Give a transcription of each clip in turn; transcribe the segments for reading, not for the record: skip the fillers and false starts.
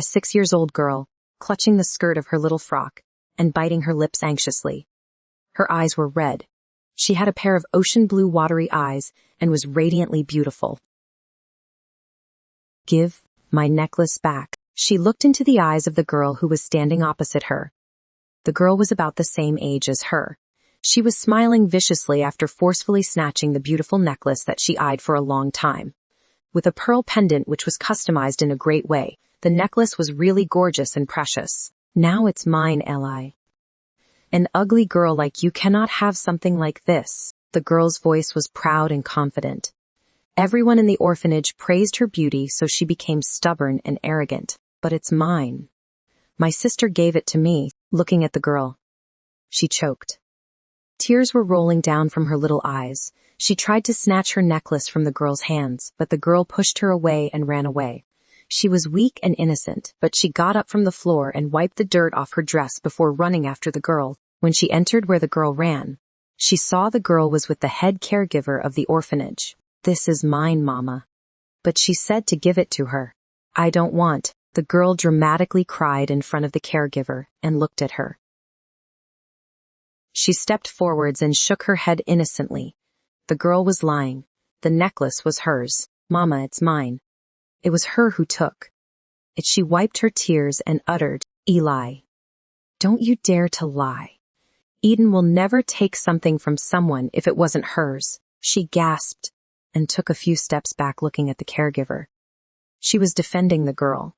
a 6-year-old girl, clutching the skirt of her little frock and biting her lips anxiously. Her eyes were red. She had a pair of ocean blue watery eyes and was radiantly beautiful. "Give my necklace back." She looked into the eyes of the girl who was standing opposite her. The girl was about the same age as her. She was smiling viciously after forcefully snatching the beautiful necklace that she eyed for a long time. With a pearl pendant which was customized in a great way, the necklace was really gorgeous and precious. "Now it's mine, Eli. An ugly girl like you cannot have something like this." The girl's voice was proud and confident. Everyone in the orphanage praised her beauty, so she became stubborn and arrogant. "But it's mine. My sister gave it to me." Looking at the girl, she choked. Tears were rolling down from her little eyes. She tried to snatch her necklace from the girl's hands, but the girl pushed her away and ran away. She was weak and innocent, but she got up from the floor and wiped the dirt off her dress before running after the girl. When she entered where the girl ran, she saw the girl was with the head caregiver of the orphanage. "This is mine, Mama." But she said to give it to her. "I don't want." The girl dramatically cried in front of the caregiver and looked at her. She stepped forwards and shook her head innocently. The girl was lying. The necklace was hers. "Mama, it's mine. It was her who took it." She wiped her tears and uttered, "Eli, don't you dare to lie. Eden will never take something from someone if it wasn't hers." She gasped and took a few steps back, looking at the caregiver. She was defending the girl.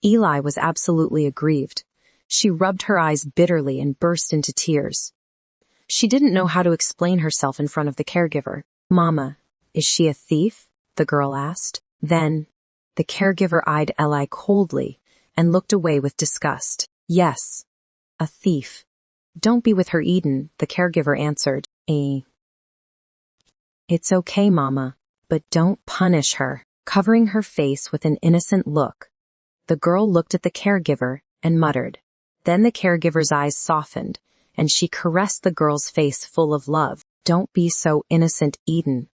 Eli was absolutely aggrieved. She rubbed her eyes bitterly and burst into tears. She didn't know how to explain herself in front of the caregiver. "Mama, is she a thief?" the girl asked. Then, the caregiver eyed Eli coldly and looked away with disgust. "Yes, a thief. Don't be with her, Eden," the caregiver answered. "It's okay, Mama, but don't punish her." Covering her face with an innocent look, the girl looked at the caregiver and muttered. Then the caregiver's eyes softened, and she caressed the girl's face full of love. "Don't be so innocent, Eden.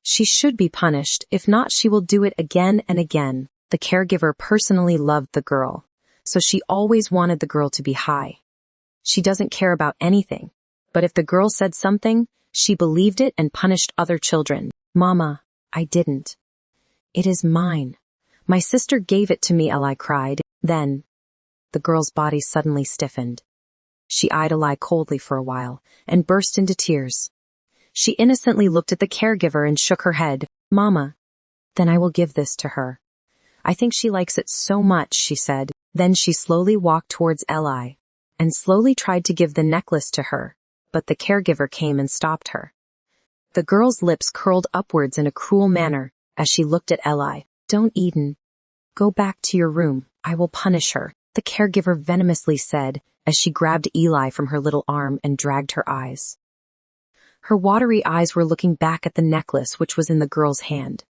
She should be punished. If not, she will do it again and again." The caregiver personally loved the girl, so she always wanted the girl to be high. She doesn't care about anything, but if the girl said something, she believed it and punished other children. "Mama, I didn't. It is mine. My sister gave it to me," Eli cried. Then, the girl's body suddenly stiffened. She eyed Eli coldly for a while and burst into tears. She innocently looked at the caregiver and shook her head. "Mama, then I will give this to her. I think she likes it so much," she said. Then she slowly walked towards Eli and slowly tried to give the necklace to her, but the caregiver came and stopped her. The girl's lips curled upwards in a cruel manner as she looked at Eli. "Don't, Eden. Go back to your room. I will punish her," the caregiver venomously said as she grabbed Eli from her little arm and dragged her eyes. Her watery eyes were looking back at the necklace which was in the girl's hand.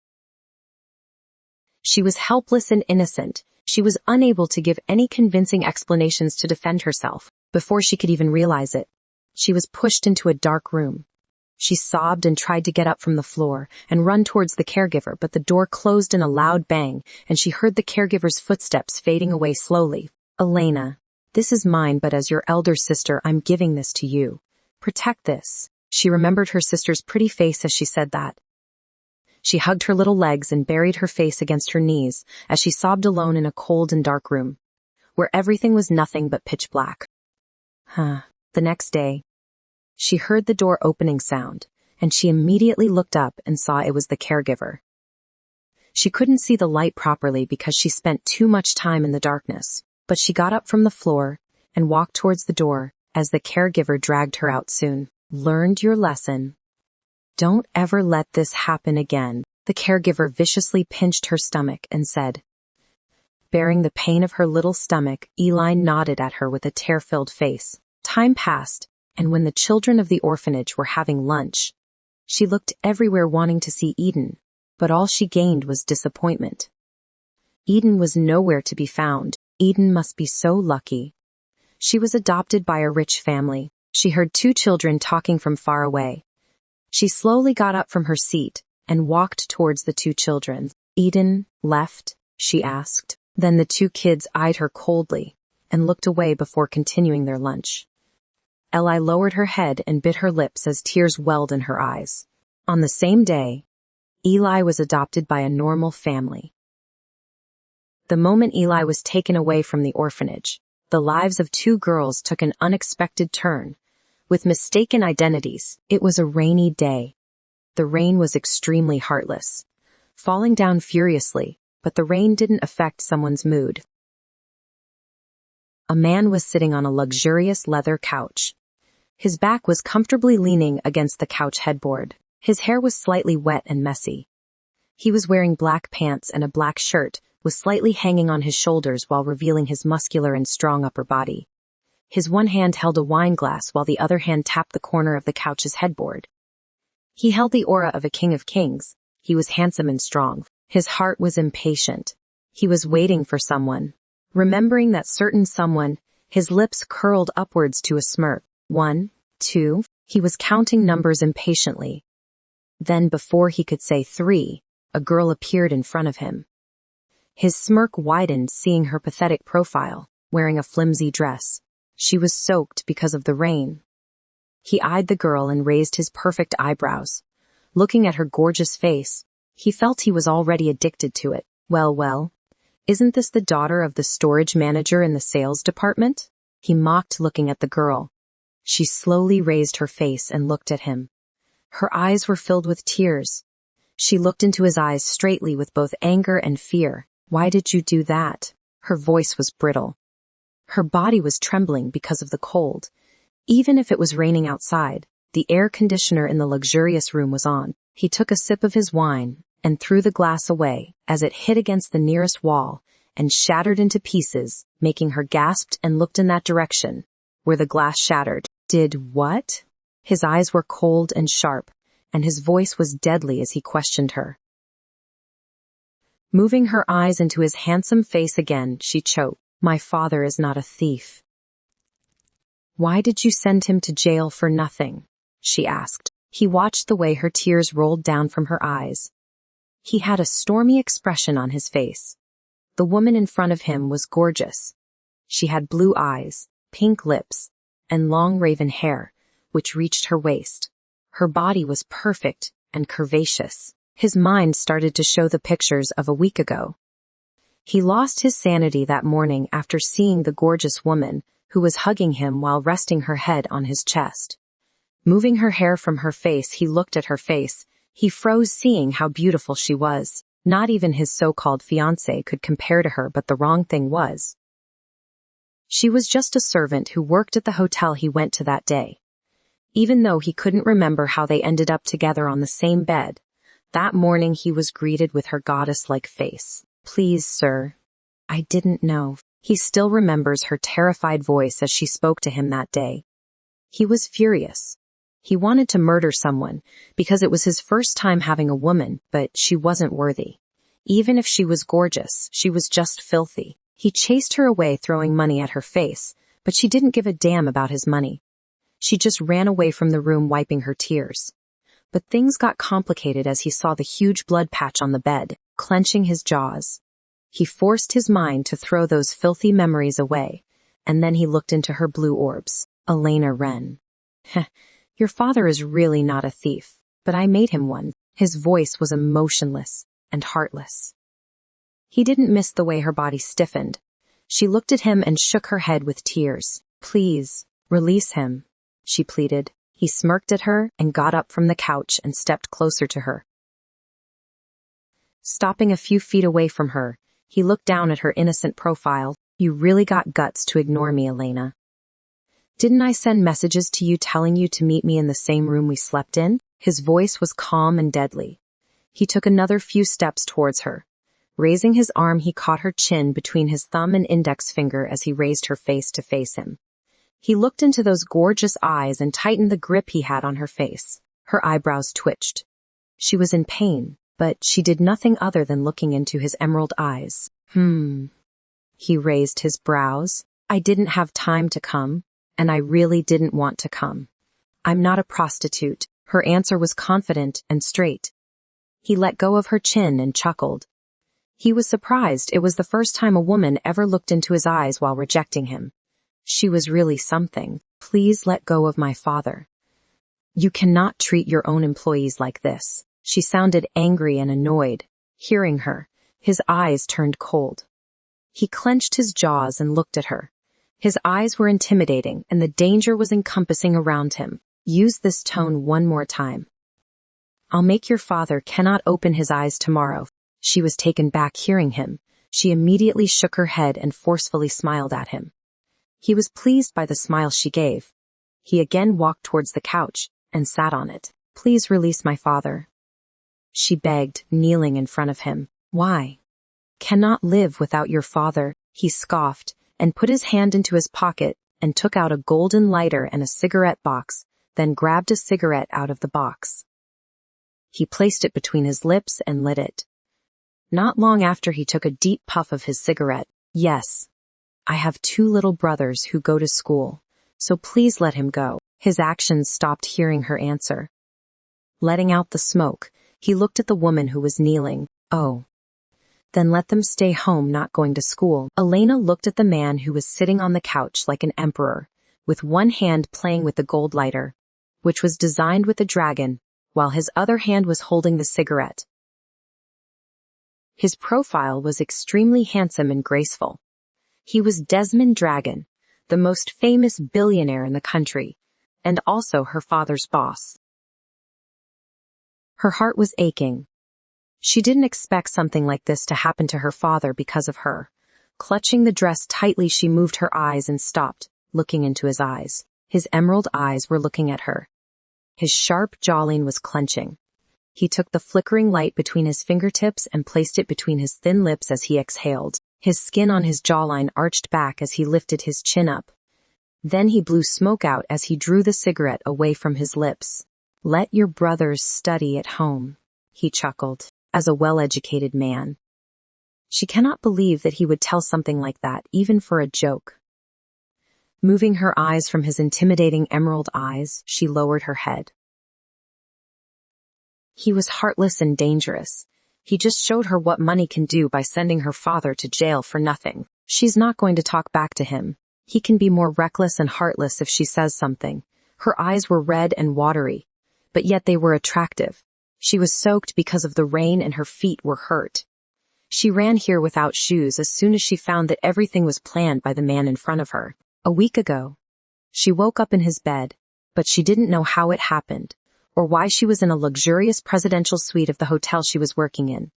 She was helpless and innocent. She was unable to give any convincing explanations to defend herself. Before she could even realize it, she was pushed into a dark room. She sobbed and tried to get up from the floor and run towards the caregiver, but the door closed in a loud bang, and she heard the caregiver's footsteps fading away slowly. "Elaina, this is mine, but as your elder sister, I'm giving this to you. Protect this." She remembered her sister's pretty face as she said that. She hugged her little legs and buried her face against her knees as she sobbed alone in a cold and dark room, where everything was nothing but pitch black. The next day, she heard the door opening sound, and she immediately looked up and saw it was the caregiver. She couldn't see the light properly because she spent too much time in the darkness, but she got up from the floor and walked towards the door as the caregiver dragged her out soon. "Learned your lesson. Don't ever let this happen again." The caregiver viciously pinched her stomach and said. Bearing the pain of her little stomach, Eli nodded at her with a tear-filled face. Time passed, and when the children of the orphanage were having lunch, she looked everywhere wanting to see Eden, but all she gained was disappointment. Eden was nowhere to be found. Eden must be so lucky. She was adopted by a rich family. She heard two children talking from far away. She slowly got up from her seat and walked towards the two children. "Eden left?" she asked. Then the two kids eyed her coldly and looked away before continuing their lunch. Eli lowered her head and bit her lips as tears welled in her eyes. On the same day, Eli was adopted by a normal family. The moment Eli was taken away from the orphanage, the lives of two girls took an unexpected turn. With mistaken identities, it was a rainy day. The rain was extremely heartless, falling down furiously, but the rain didn't affect someone's mood. A man was sitting on a luxurious leather couch. His back was comfortably leaning against the couch headboard. His hair was slightly wet and messy. He was wearing black pants and a black shirt, was slightly hanging on his shoulders while revealing his muscular and strong upper body. His one hand held a wine glass while the other hand tapped the corner of the couch's headboard. He held the aura of a king of kings. He was handsome and strong. His heart was impatient. He was waiting for someone. Remembering that certain someone, his lips curled upwards to a smirk. 1, 2, he was counting numbers impatiently. Then before he could say 3, a girl appeared in front of him. His smirk widened seeing her pathetic profile, wearing a flimsy dress. She was soaked because of the rain. He eyed the girl and raised his perfect eyebrows. Looking at her gorgeous face, he felt he was already addicted to it. Well, isn't this the daughter of the storage manager in the sales department? He mocked looking at the girl. She slowly raised her face and looked at him. Her eyes were filled with tears. She looked into his eyes straightly with both anger and fear. Why did you do that? Her voice was brittle. Her body was trembling because of the cold. Even if it was raining outside, the air conditioner in the luxurious room was on. He took a sip of his wine and threw the glass away as it hit against the nearest wall and shattered into pieces, making her gasp and looked in that direction, where the glass shattered. Did what? His eyes were cold and sharp, and his voice was deadly as he questioned her. Moving her eyes into his handsome face again, she choked. My father is not a thief. Why did you send him to jail for nothing? She asked. He watched the way her tears rolled down from her eyes. He had a stormy expression on his face. The woman in front of him was gorgeous. She had blue eyes, pink lips, and long raven hair, which reached her waist. Her body was perfect and curvaceous. His mind started to show the pictures of a week ago. He lost his sanity that morning after seeing the gorgeous woman, who was hugging him while resting her head on his chest. Moving her hair from her face, he looked at her face. He froze seeing how beautiful she was. Not even his so-called fiancée could compare to her, but the wrong thing was, she was just a servant who worked at the hotel he went to that day. Even though he couldn't remember how they ended up together on the same bed, that morning he was greeted with her goddess-like face. Please, sir. I didn't know. He still remembers her terrified voice as she spoke to him that day. He was furious. He wanted to murder someone because it was his first time having a woman, but she wasn't worthy. Even if she was gorgeous, she was just filthy. He chased her away throwing money at her face, but she didn't give a damn about his money. She just ran away from the room wiping her tears. But things got complicated as he saw the huge blood patch on the bed, clenching his jaws. He forced his mind to throw those filthy memories away, and then he looked into her blue orbs. Elaina Wren. Your father is really not a thief, but I made him one. His voice was emotionless and heartless. He didn't miss the way her body stiffened. She looked at him and shook her head with tears. Please, release him, she pleaded. He smirked at her and got up from the couch and stepped closer to her. Stopping a few feet away from her, he looked down at her innocent profile. You really got guts to ignore me, Elaina. Didn't I send messages to you telling you to meet me in the same room we slept in? His voice was calm and deadly. He took another few steps towards her. Raising his arm, he caught her chin between his thumb and index finger as he raised her face to face him. He looked into those gorgeous eyes and tightened the grip he had on her face. Her eyebrows twitched. She was in pain, but she did nothing other than looking into his emerald eyes. He raised his brows. I didn't have time to come, and I really didn't want to come. I'm not a prostitute. Her answer was confident and straight. He let go of her chin and chuckled. He was surprised. It was the first time a woman ever looked into his eyes while rejecting him. She was really something. Please let go of my father. You cannot treat your own employees like this. She sounded angry and annoyed. Hearing her, his eyes turned cold. He clenched his jaws and looked at her. His eyes were intimidating, and the danger was encompassing around him. Use this tone one more time. I'll make your father cannot open his eyes tomorrow. She was taken back hearing him. She immediately shook her head and forcefully smiled at him. He was pleased by the smile she gave. He again walked towards the couch and sat on it. Please release my father. She begged, kneeling in front of him. Why? Cannot live without your father, he scoffed, and put his hand into his pocket and took out a golden lighter and a cigarette box, then grabbed a cigarette out of the box. He placed it between his lips and lit it. Not long after, he took a deep puff of his cigarette. Yes. I have 2 little brothers who go to school, so please let him go. His actions stopped hearing her answer. Letting out the smoke, he looked at the woman who was kneeling. Oh. Then let them stay home, not going to school. Elaina looked at the man who was sitting on the couch like an emperor, with one hand playing with the gold lighter, which was designed with a dragon, while his other hand was holding the cigarette. His profile was extremely handsome and graceful. He was Desmond Dragon, the most famous billionaire in the country, and also her father's boss. Her heart was aching. She didn't expect something like this to happen to her father because of her. Clutching the dress tightly, she moved her eyes and stopped, looking into his eyes. His emerald eyes were looking at her. His sharp jawline was clenching. He took the flickering light between his fingertips and placed it between his thin lips as he exhaled. His skin on his jawline arched back as he lifted his chin up. Then he blew smoke out as he drew the cigarette away from his lips. Let your brothers study at home, he chuckled, as a well-educated man. She cannot believe that he would tell something like that, even for a joke. Moving her eyes from his intimidating emerald eyes, she lowered her head. He was heartless and dangerous. He just showed her what money can do by sending her father to jail for nothing. She's not going to talk back to him. He can be more reckless and heartless if she says something. Her eyes were red and watery, but yet they were attractive. She was soaked because of the rain and her feet were hurt. She ran here without shoes as soon as she found that everything was planned by the man in front of her. A week ago, she woke up in his bed, but she didn't know how it happened, or why she was in a luxurious presidential suite of the hotel she was working in.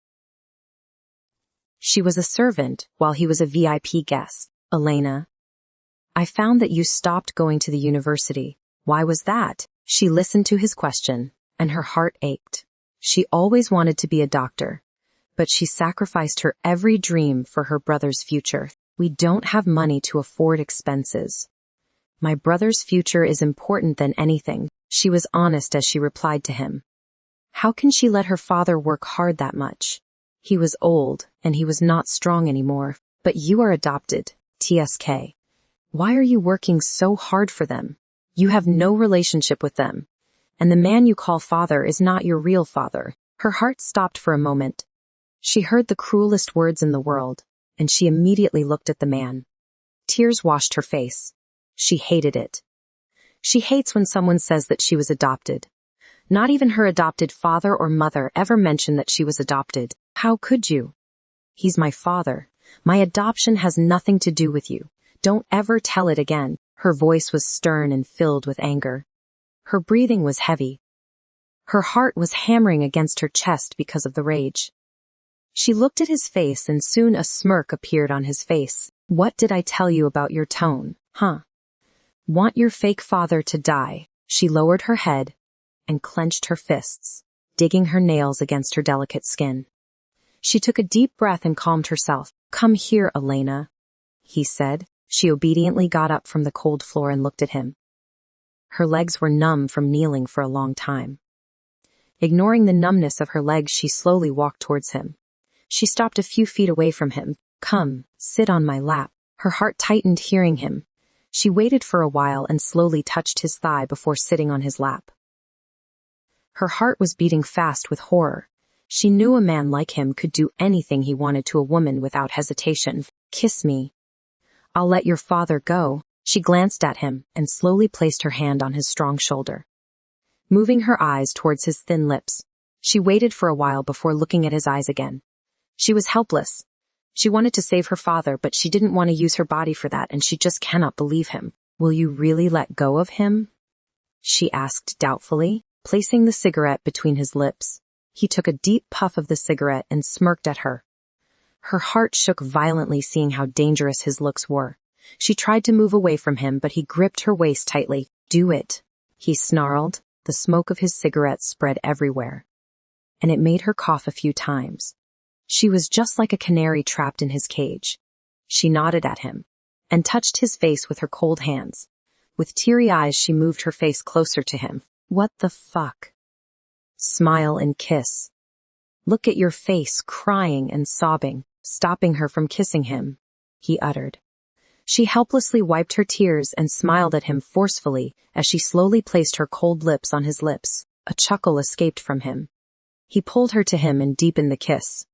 She was a servant while he was a VIP guest. Elaina, I found that you stopped going to the university. Why was that? She listened to his question, and her heart ached. She always wanted to be a doctor, but she sacrificed her every dream for her brother's future. We don't have money to afford expenses. My brother's future is important than anything. She was honest as she replied to him. How can she let her father work hard that much? He was old, and he was not strong anymore. But you are adopted, TSK. Why are you working so hard for them? You have no relationship with them. And the man you call father is not your real father. Her heart stopped for a moment. She heard the cruelest words in the world, and she immediately looked at the man. Tears washed her face. She hated it. She hates when someone says that she was adopted. Not even her adopted father or mother ever mentioned that she was adopted. How could you? He's my father. My adoption has nothing to do with you. Don't ever tell it again. Her voice was stern and filled with anger. Her breathing was heavy. Her heart was hammering against her chest because of the rage. She looked at his face and soon a smirk appeared on his face. What did I tell you about your tone, huh? Want your fake father to die? She lowered her head and clenched her fists, digging her nails against her delicate skin. She took a deep breath and calmed herself. Come here, Elaina, he said. She obediently got up from the cold floor and looked at him. Her legs were numb from kneeling for a long time. Ignoring the numbness of her legs, she slowly walked towards him. She stopped a few feet away from him. Come, sit on my lap. Her heart tightened hearing him. She waited for a while and slowly touched his thigh before sitting on his lap. Her heart was beating fast with horror. She knew a man like him could do anything he wanted to a woman without hesitation. "Kiss me." "I'll let your father go." She glanced at him and slowly placed her hand on his strong shoulder. Moving her eyes towards his thin lips, she waited for a while before looking at his eyes again. She was helpless. She wanted to save her father, but she didn't want to use her body for that, and she just cannot believe him. "Will you really let go of him?" she asked doubtfully, placing the cigarette between his lips. He took a deep puff of the cigarette and smirked at her. Her heart shook violently seeing how dangerous his looks were. She tried to move away from him, but he gripped her waist tightly. "Do it," he snarled. The smoke of his cigarette spread everywhere, and it made her cough a few times. She was just like a canary trapped in his cage. She nodded at him and touched his face with her cold hands. With teary eyes, she moved her face closer to him. "What the fuck?" "Smile and kiss." "Look at your face," crying and sobbing, stopping her from kissing him, he uttered. She helplessly wiped her tears and smiled at him forcefully as she slowly placed her cold lips on his lips. A chuckle escaped from him. He pulled her to him and deepened the kiss.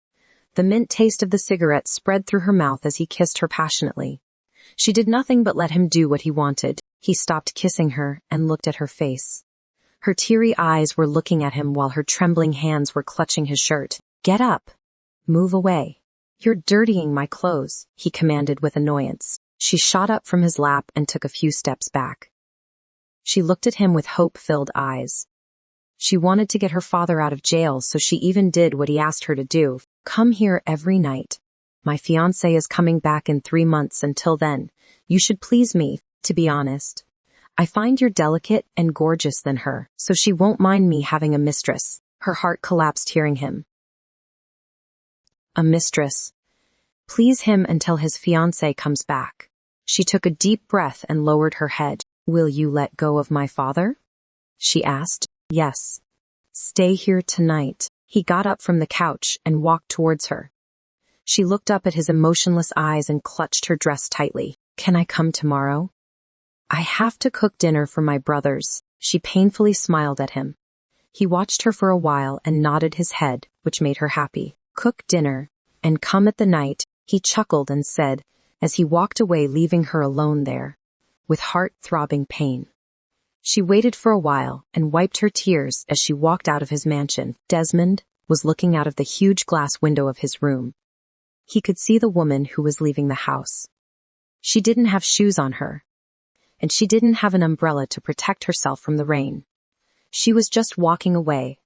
The mint taste of the cigarette spread through her mouth as he kissed her passionately. She did nothing but let him do what he wanted. He stopped kissing her and looked at her face. Her teary eyes were looking at him while her trembling hands were clutching his shirt. "Get up. Move away. You're dirtying my clothes," he commanded with annoyance. She shot up from his lap and took a few steps back. She looked at him with hope-filled eyes. She wanted to get her father out of jail, so she even did what he asked her to do. "Come here every night. My fiancé is coming back in 3 months. Until then, you should please me. To be honest, I find you're delicate and gorgeous than her, so she won't mind me having a mistress." Her heart collapsed hearing him. A mistress. Please him until his fiancé comes back. She took a deep breath and lowered her head. "Will you let go of my father?" she asked. "Yes. Stay here tonight." He got up from the couch and walked towards her. She looked up at his emotionless eyes and clutched her dress tightly. "Can I come tomorrow?" "I have to cook dinner for my brothers." She painfully smiled at him. He watched her for a while and nodded his head, which made her happy. "Cook dinner and come at the night," he chuckled and said, as he walked away leaving her alone there, with heart-throbbing pain. She waited for a while and wiped her tears as she walked out of his mansion. Desmond was looking out of the huge glass window of his room. He could see the woman who was leaving the house. She didn't have shoes on her, and she didn't have an umbrella to protect herself from the rain. She was just walking away,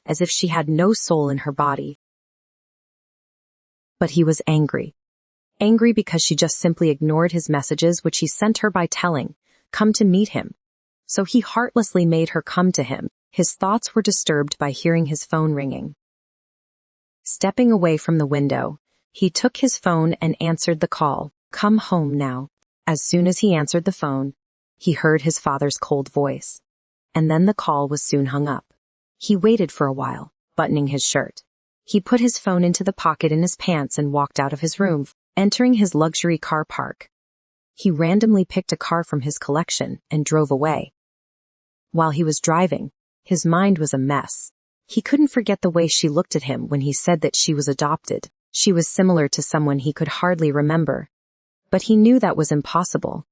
as if she had no soul in her body. But he was angry. Angry because she just simply ignored his messages which he sent her by telling, "Come to meet him." So he heartlessly made her come to him. His thoughts were disturbed by hearing his phone ringing. Stepping away from the window, he took his phone and answered the call. "Come home now." As soon as he answered the phone, he heard his father's cold voice. And then the call was soon hung up. He waited for a while, buttoning his shirt. He put his phone into the pocket in his pants and walked out of his room, entering his luxury car park. He randomly picked a car from his collection and drove away. While he was driving, his mind was a mess. He couldn't forget the way she looked at him when he said that she was adopted. She was similar to someone he could hardly remember. But he knew that was impossible.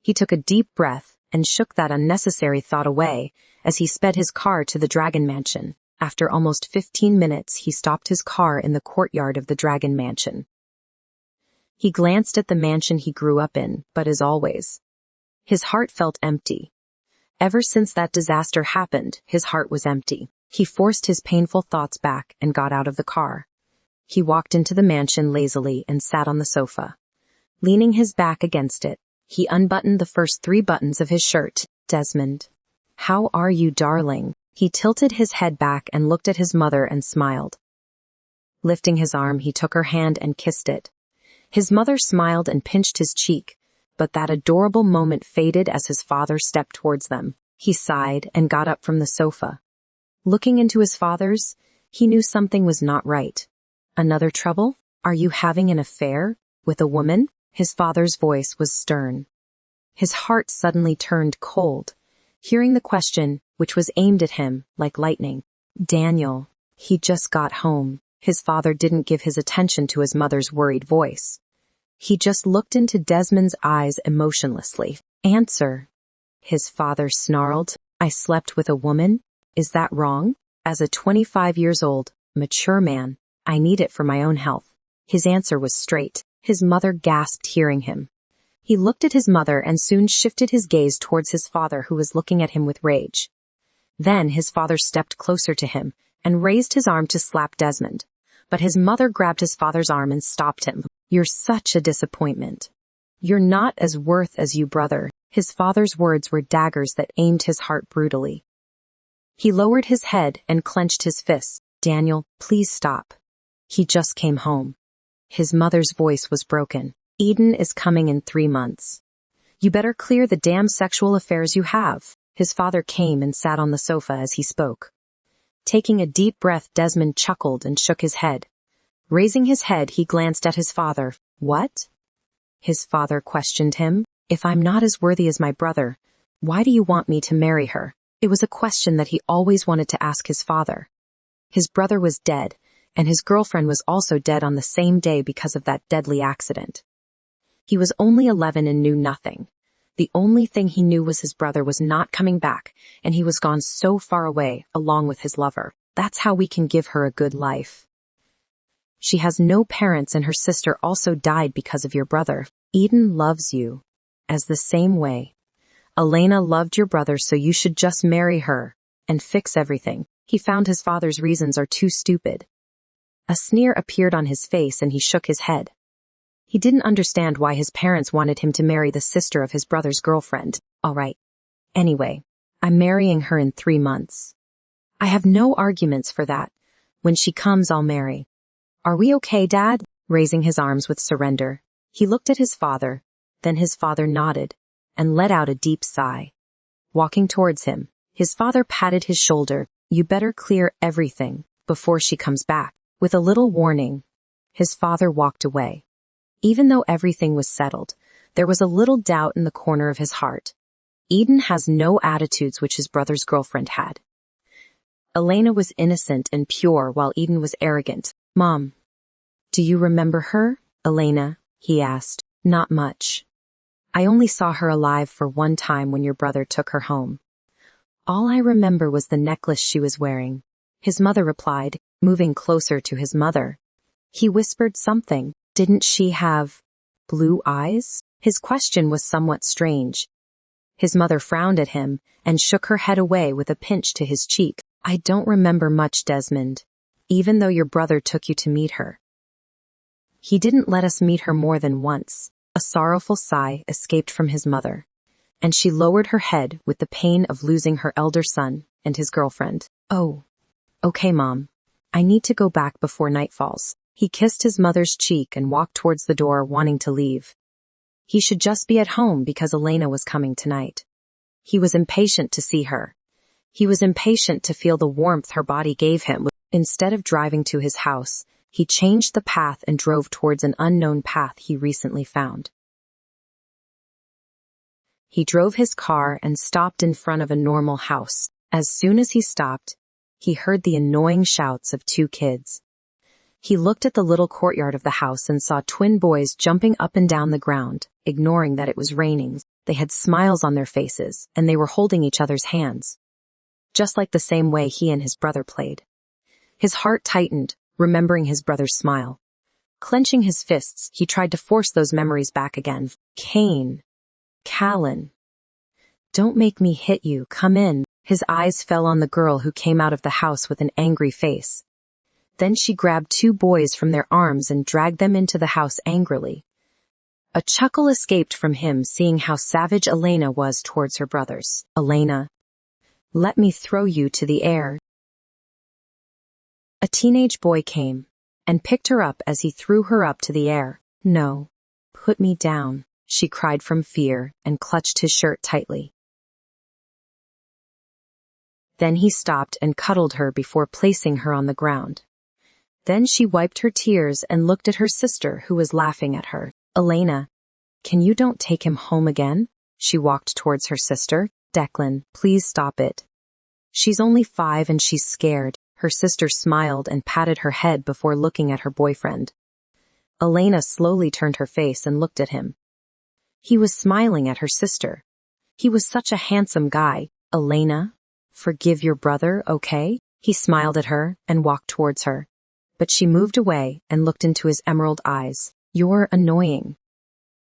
He took a deep breath and shook that unnecessary thought away as he sped his car to the Dragon Mansion. After almost 15 minutes, he stopped his car in the courtyard of the Dragon Mansion. He glanced at the mansion he grew up in, but as always, his heart felt empty. Ever since that disaster happened, his heart was empty. He forced his painful thoughts back and got out of the car. He walked into the mansion lazily and sat on the sofa. Leaning his back against it, he unbuttoned the first 3 buttons of his shirt. "Desmond, how are you, darling?" He tilted his head back and looked at his mother and smiled. Lifting his arm, he took her hand and kissed it. His mother smiled and pinched his cheek, but that adorable moment faded as his father stepped towards them. He sighed and got up from the sofa. Looking into his father's, he knew something was not right. "Another trouble? Are you having an affair? With a woman?" His father's voice was stern. His heart suddenly turned cold, hearing the question, which was aimed at him like lightning. "Daniel," He just got home. His father didn't give his attention to his mother's worried voice. He just looked into Desmond's eyes emotionlessly. Answer. His father snarled. I slept with a woman? Is that wrong? As a 25 years old, mature man, I need it for my own health. His answer was straight. His mother gasped hearing him. He looked at his mother and soon shifted his gaze towards his father, who was looking at him with rage. Then his father stepped closer to him and raised his arm to slap Desmond. But his mother grabbed his father's arm and stopped him. You're such a disappointment. You're not as worth as you brother. His father's words were daggers that aimed his heart brutally. He lowered his head and clenched his fists. Daniel, please stop. He just came home. His mother's voice was broken. Eden is coming in 3 months. You better clear the damn sexual affairs you have. His father came and sat on the sofa as he spoke. Taking a deep breath, Desmond chuckled and shook his head. Raising his head, he glanced at his father. What? His father questioned him. If I'm not as worthy as my brother, why do you want me to marry her? It was a question that he always wanted to ask his father. His brother was dead, and his girlfriend was also dead on the same day because of that deadly accident. He was only 11 and knew nothing. The only thing he knew was his brother was not coming back, and he was gone so far away, along with his lover. That's how we can give her a good life. She has no parents, and her sister also died because of your brother. Eden loves you. As the same way. Elaina loved your brother, so you should just marry her and fix everything. He found his father's reasons are too stupid. A sneer appeared on his face and he shook his head. He didn't understand why his parents wanted him to marry the sister of his brother's girlfriend. All right. Anyway, I'm marrying her in 3 months. I have no arguments for that. When she comes, I'll marry. Are we okay, Dad? Raising his arms with surrender, he looked at his father. Then his father nodded and let out a deep sigh. Walking towards him, his father patted his shoulder. You better clear everything before she comes back. With a little warning, his father walked away. Even though everything was settled, there was a little doubt in the corner of his heart. Eden has no attitudes which his brother's girlfriend had. Elaina was innocent and pure while Eden was arrogant. Mom, do you remember her, Elaina? He asked. Not much. I only saw her alive for one time when your brother took her home. All I remember was the necklace she was wearing. His mother replied, moving closer to his mother. He whispered something. Didn't she have blue eyes? His question was somewhat strange. His mother frowned at him and shook her head away with a pinch to his cheek. I don't remember much, Desmond, even though your brother took you to meet her. He didn't let us meet her more than once. A sorrowful sigh escaped from his mother, and she lowered her head with the pain of losing her elder son and his girlfriend. Oh, okay, Mom. I need to go back before night falls. He kissed his mother's cheek and walked towards the door, wanting to leave. He should just be at home because Elaina was coming tonight. He was impatient to see her. He was impatient to feel the warmth her body gave him. Instead of driving to his house, he changed the path and drove towards an unknown path he recently found. He drove his car and stopped in front of a normal house. As soon as he stopped, he heard the annoying shouts of 2 kids. He looked at the little courtyard of the house and saw twin boys jumping up and down the ground, ignoring that it was raining. They had smiles on their faces, and they were holding each other's hands, just like the same way he and his brother played. His heart tightened, remembering his brother's smile. Clenching his fists, he tried to force those memories back again. Cain. Callan. Don't make me hit you, come in. His eyes fell on the girl who came out of the house with an angry face. Then she grabbed 2 boys from their arms and dragged them into the house angrily. A chuckle escaped from him, seeing how savage Elaina was towards her brothers. Elaina, let me throw you to the air. A teenage boy came and picked her up as he threw her up to the air. No, put me down, she cried from fear and clutched his shirt tightly. Then he stopped and cuddled her before placing her on the ground. Then she wiped her tears and looked at her sister, who was laughing at her. Elaina, can you don't take him home again? She walked towards her sister. Declan, please stop it. She's only 5 and she's scared. Her sister smiled and patted her head before looking at her boyfriend. Elaina slowly turned her face and looked at him. He was smiling at her sister. He was such a handsome guy. Elaina, forgive your brother, okay? He smiled at her and walked towards her. But she moved away and looked into his emerald eyes. You're annoying,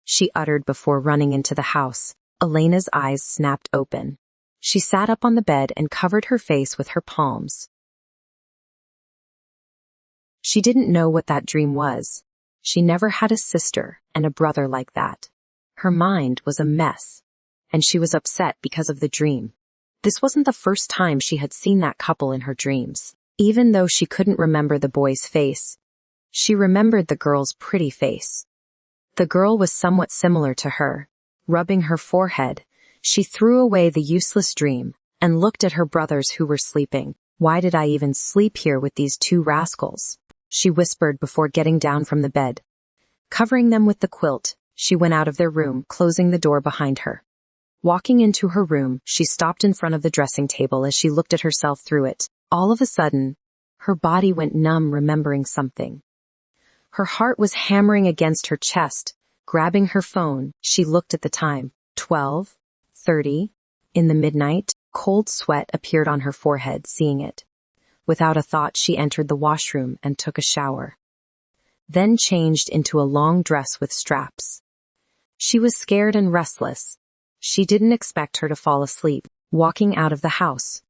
she uttered before running into the house. Elena's eyes snapped open. She sat up on the bed and covered her face with her palms. She didn't know what that dream was. She never had a sister and a brother like that. Her mind was a mess, and she was upset because of the dream. This wasn't the first time she had seen that couple in her dreams. Even though she couldn't remember the boy's face, she remembered the girl's pretty face. The girl was somewhat similar to her. Rubbing her forehead, she threw away the useless dream and looked at her brothers who were sleeping. Why did I even sleep here with these two rascals? She whispered before getting down from the bed. Covering them with the quilt, she went out of their room, closing the door behind her. Walking into her room, she stopped in front of the dressing table as she looked at herself through it. All of a sudden, her body went numb, remembering something. Her heart was hammering against her chest. Grabbing her phone, she looked at the time. 12:30. In the midnight, cold sweat appeared on her forehead, seeing it. Without a thought, she entered the washroom and took a shower. Then changed into a long dress with straps. She was scared and restless. She didn't expect her to fall asleep, walking out of the house.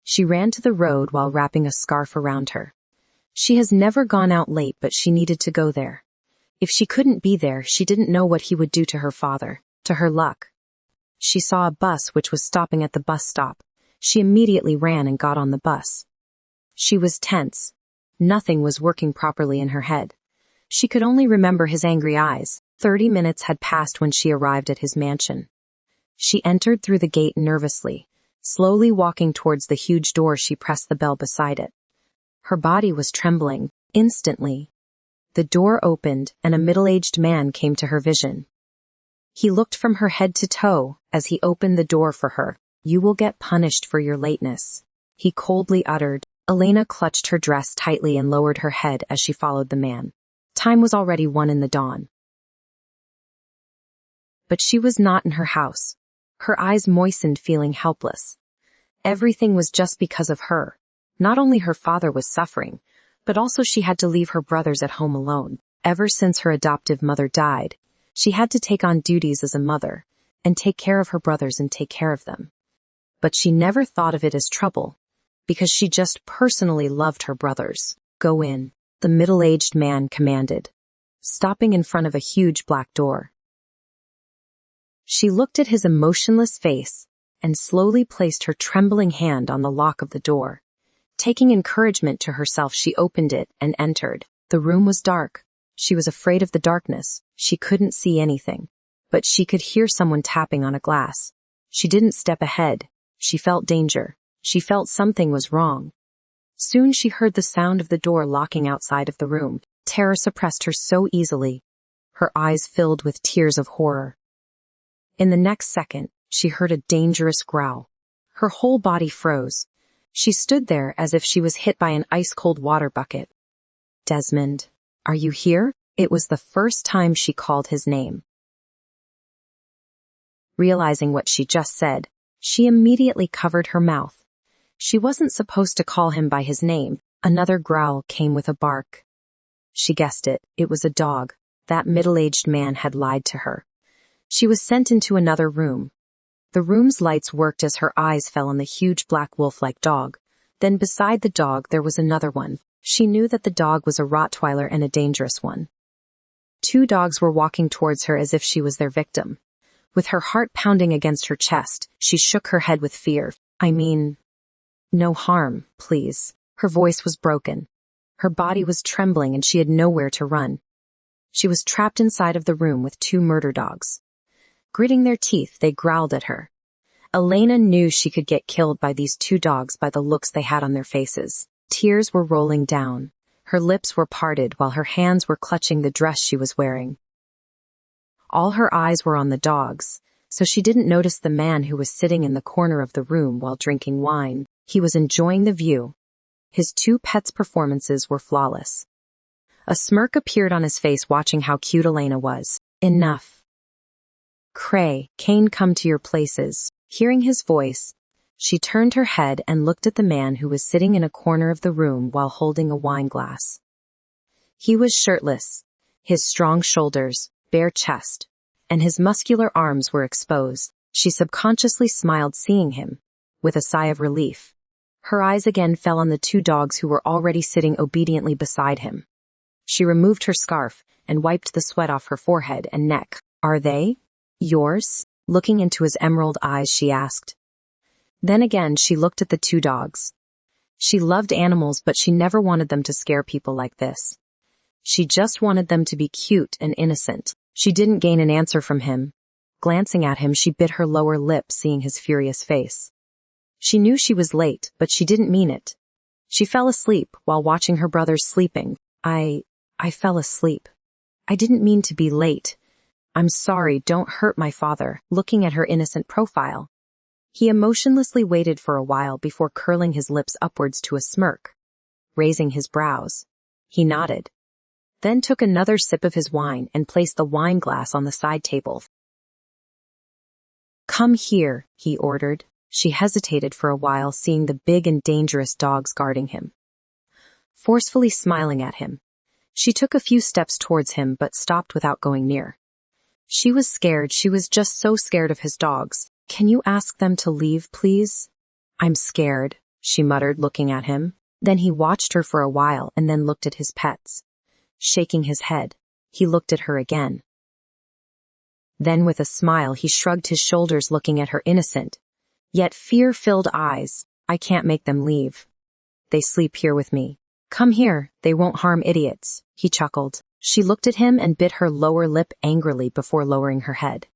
She ran to the road while wrapping a scarf around her. She has never gone out late, but she needed to go there. If she couldn't be there, she didn't know what he would do to her father. To her luck, she saw a bus which was stopping at the bus stop. She immediately ran and got on the bus. She was tense. Nothing was working properly in her head. She could only remember his angry eyes. 30 minutes had passed when she arrived at his mansion. She entered through the gate nervously. Slowly walking towards the huge door, she pressed the bell beside it. Her body was trembling. Instantly, the door opened and a middle-aged man came to her vision. He looked from her head to toe as he opened the door for her. You will get punished for your lateness, he coldly uttered. Elaina clutched her dress tightly and lowered her head as she followed the man. Time was already 1 in the dawn. But she was not in her house. Her eyes moistened, feeling helpless. Everything was just because of her. Not only her father was suffering, but also she had to leave her brothers at home alone. Ever since her adoptive mother died, she had to take on duties as a mother, and take care of her brothers and take care of them. But she never thought of it as trouble, because she just personally loved her brothers. Go in, the middle-aged man commanded, stopping in front of a huge black door. She looked at his emotionless face and slowly placed her trembling hand on the lock of the door. Taking encouragement to herself, she opened it and entered. The room was dark. She was afraid of the darkness. She couldn't see anything, but she could hear someone tapping on a glass. She didn't step ahead. She felt danger. She felt something was wrong. Soon she heard the sound of the door locking outside of the room. Terror suppressed her so easily. Her eyes filled with tears of horror. In the next second, she heard a dangerous growl. Her whole body froze. She stood there as if she was hit by an ice-cold water bucket. Desmond, are you here? It was the first time she called his name. Realizing what she just said, she immediately covered her mouth. She wasn't supposed to call him by his name. Another growl came with a bark. She guessed it. It was a dog. That middle-aged man had lied to her. She was sent into another room. The room's lights worked as her eyes fell on the huge black wolf-like dog. Then beside the dog there was another one. She knew that the dog was a Rottweiler and a dangerous one. 2 dogs were walking towards her as if she was their victim. With her heart pounding against her chest, she shook her head with fear. I mean, no harm, please. Her voice was broken. Her body was trembling and she had nowhere to run. She was trapped inside of the room with 2 murder dogs. Gritting their teeth, they growled at her. Elaina knew she could get killed by these 2 dogs by the looks they had on their faces. Tears were rolling down. Her lips were parted while her hands were clutching the dress she was wearing. All her eyes were on the dogs, so she didn't notice the man who was sitting in the corner of the room while drinking wine. He was enjoying the view. His two pets' performances were flawless. A smirk appeared on his face watching how cute Elaina was. Enough. Cray, Kane, come to your places. Hearing his voice, she turned her head and looked at the man who was sitting in a corner of the room while holding a wine glass. He was shirtless, his strong shoulders, bare chest, and his muscular arms were exposed. She subconsciously smiled seeing him, with a sigh of relief. Her eyes again fell on the two dogs who were already sitting obediently beside him. She removed her scarf and wiped the sweat off her forehead and neck. Are they yours? Looking into his emerald eyes, she asked. Then again she looked at the two dogs. She loved animals, but she never wanted them to scare people like this. She just wanted them to be cute and innocent. She didn't gain an answer from him. Glancing at him, she bit her lower lip, seeing his furious face. She knew she was late, but she didn't mean it. She fell asleep while watching her brothers sleeping. I fell asleep. I didn't mean to be late. I'm sorry, don't hurt my father. Looking at her innocent profile, he emotionlessly waited for a while before curling his lips upwards to a smirk. Raising his brows, he nodded. Then took another sip of his wine and placed the wine glass on the side table. Come here, he ordered. She hesitated for a while, seeing the big and dangerous dogs guarding him. Forcefully smiling at him, she took a few steps towards him but stopped without going near. She was scared. She was just so scared of his dogs. Can you ask them to leave, please? I'm scared, she muttered, looking at him. Then he watched her for a while and then looked at his pets. Shaking his head, he looked at her again. Then with a smile he shrugged his shoulders, looking at her innocent, yet fear-filled eyes. I can't make them leave. They sleep here with me. Come here, they won't harm idiots, he chuckled. She looked at him and bit her lower lip angrily before lowering her head.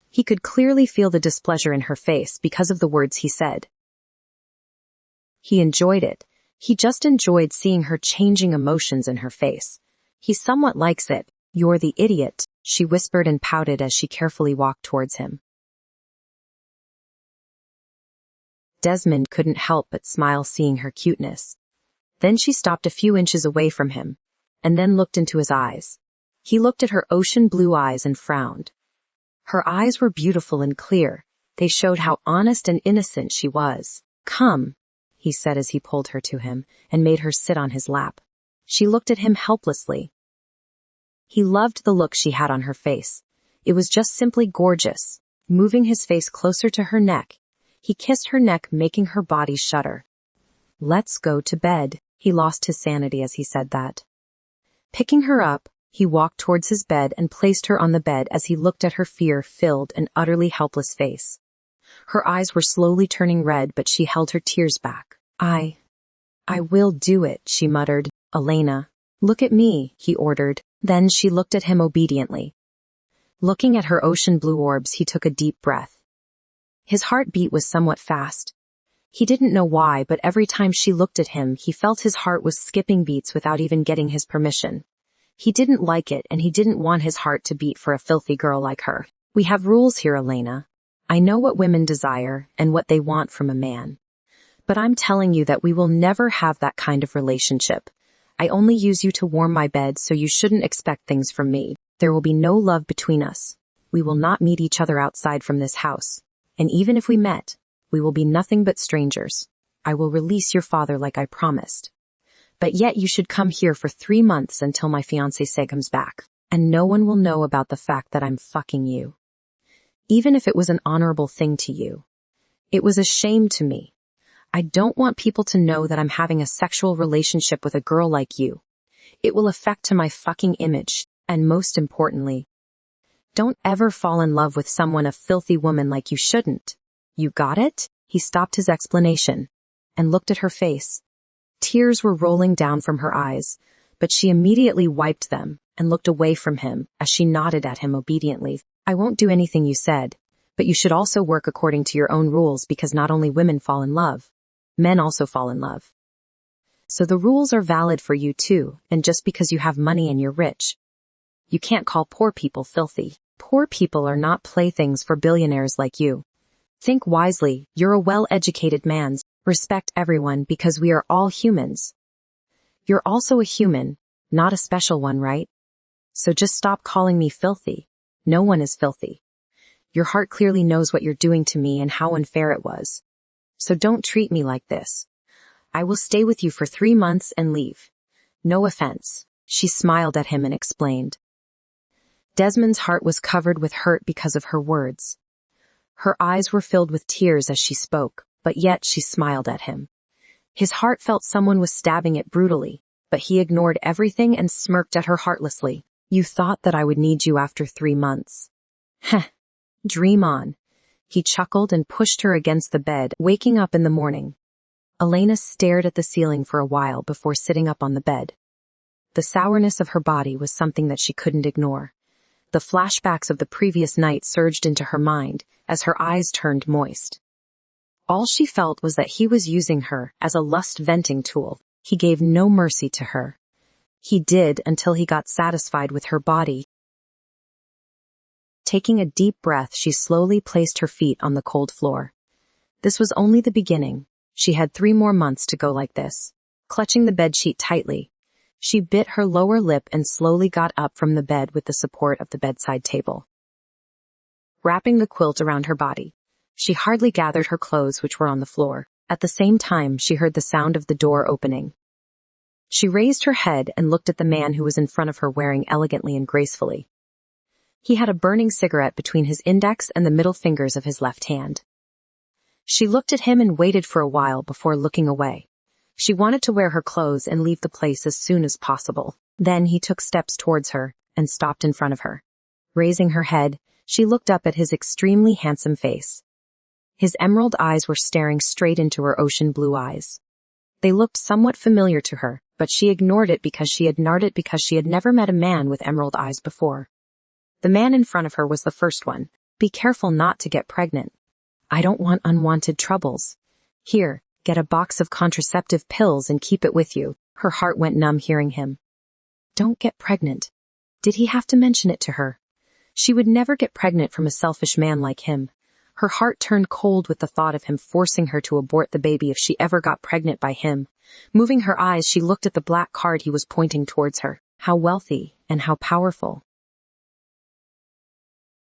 He could clearly feel the displeasure in her face because of the words he said. He enjoyed it. He just enjoyed seeing her changing emotions in her face. He somewhat likes it. You're the idiot, she whispered and pouted as she carefully walked towards him. Desmond couldn't help but smile seeing her cuteness. Then she stopped a few inches away from him, and then looked into his eyes. He looked at her ocean blue eyes and frowned. Her eyes were beautiful and clear. They showed how honest and innocent she was. Come, he said as he pulled her to him and made her sit on his lap. She looked at him helplessly. He loved the look she had on her face. It was just simply gorgeous. Moving his face closer to her neck, he kissed her neck, making her body shudder. Let's go to bed. He lost his sanity as he said that. Picking her up, he walked towards his bed and placed her on the bed as he looked at her fear-filled and utterly helpless face. Her eyes were slowly turning red, but she held her tears back. I will do it, she muttered. Elaina, look at me, he ordered. Then she looked at him obediently. Looking at her ocean blue orbs, he took a deep breath. His heartbeat was somewhat fast. He didn't know why, but every time she looked at him, he felt his heart was skipping beats without even getting his permission. He didn't like it, and he didn't want his heart to beat for a filthy girl like her. We have rules here, Elaina. I know what women desire and what they want from a man. But I'm telling you that we will never have that kind of relationship. I only use you to warm my bed, so you shouldn't expect things from me. There will be no love between us. We will not meet each other outside from this house. And even if we met, we will be nothing but strangers. I will release your father like I promised. But yet you should come here for 3 months until my fiancé comes back. And no one will know about the fact that I'm fucking you. Even if it was an honorable thing to you. It was a shame to me. I don't want people to know that I'm having a sexual relationship with a girl like you. It will affect to my fucking image, and most importantly, don't ever fall in love with someone, a filthy woman like you shouldn't. You got it? He stopped his explanation and looked at her face. Tears were rolling down from her eyes, but she immediately wiped them and looked away from him as she nodded at him obediently. I won't do anything you said, but you should also work according to your own rules, because not only women fall in love, men also fall in love. So the rules are valid for you too, and just because you have money and you're rich, you can't call poor people filthy. Poor people are not playthings for billionaires like you. Think wisely, you're a well-educated man. Respect everyone because we are all humans. You're also a human, not a special one, right? So just stop calling me filthy. No one is filthy. Your heart clearly knows what you're doing to me and how unfair it was. So don't treat me like this. I will stay with you for 3 months and leave. No offense. She smiled at him and explained. Desmond's heart was covered with hurt because of her words. Her eyes were filled with tears as she spoke, but yet she smiled at him. His heart felt someone was stabbing it brutally, but he ignored everything and smirked at her heartlessly. You thought that I would need you after 3 months. Heh. Dream on. He chuckled and pushed her against the bed, waking up in the morning. Elaina stared at the ceiling for a while before sitting up on the bed. The sourness of her body was something that she couldn't ignore. The flashbacks of the previous night surged into her mind as her eyes turned moist. All she felt was that he was using her as a lust-venting tool. He gave no mercy to her. He did until he got satisfied with her body. Taking a deep breath, she slowly placed her feet on the cold floor. This was only the beginning. She had 3 more months to go like this. Clutching the bedsheet tightly, she bit her lower lip and slowly got up from the bed with the support of the bedside table. Wrapping the quilt around her body, she hardly gathered her clothes which were on the floor. At the same time, she heard the sound of the door opening. She raised her head and looked at the man who was in front of her wearing elegantly and gracefully. He had a burning cigarette between his index and the middle fingers of his left hand. She looked at him and waited for a while before looking away. She wanted to wear her clothes and leave the place as soon as possible. Then he took steps towards her and stopped in front of her. Raising her head, she looked up at his extremely handsome face. His emerald eyes were staring straight into her ocean blue eyes. They looked somewhat familiar to her, but she ignored it because she had never met a man with emerald eyes before. The man in front of her was the first one. Be careful not to get pregnant. I don't want unwanted troubles. Here, get a box of contraceptive pills and keep it with you. Her heart went numb hearing him. Don't get pregnant. Did he have to mention it to her? She would never get pregnant from a selfish man like him. Her heart turned cold with the thought of him forcing her to abort the baby if she ever got pregnant by him. Moving her eyes, she looked at the black card he was pointing towards her. How wealthy and how powerful.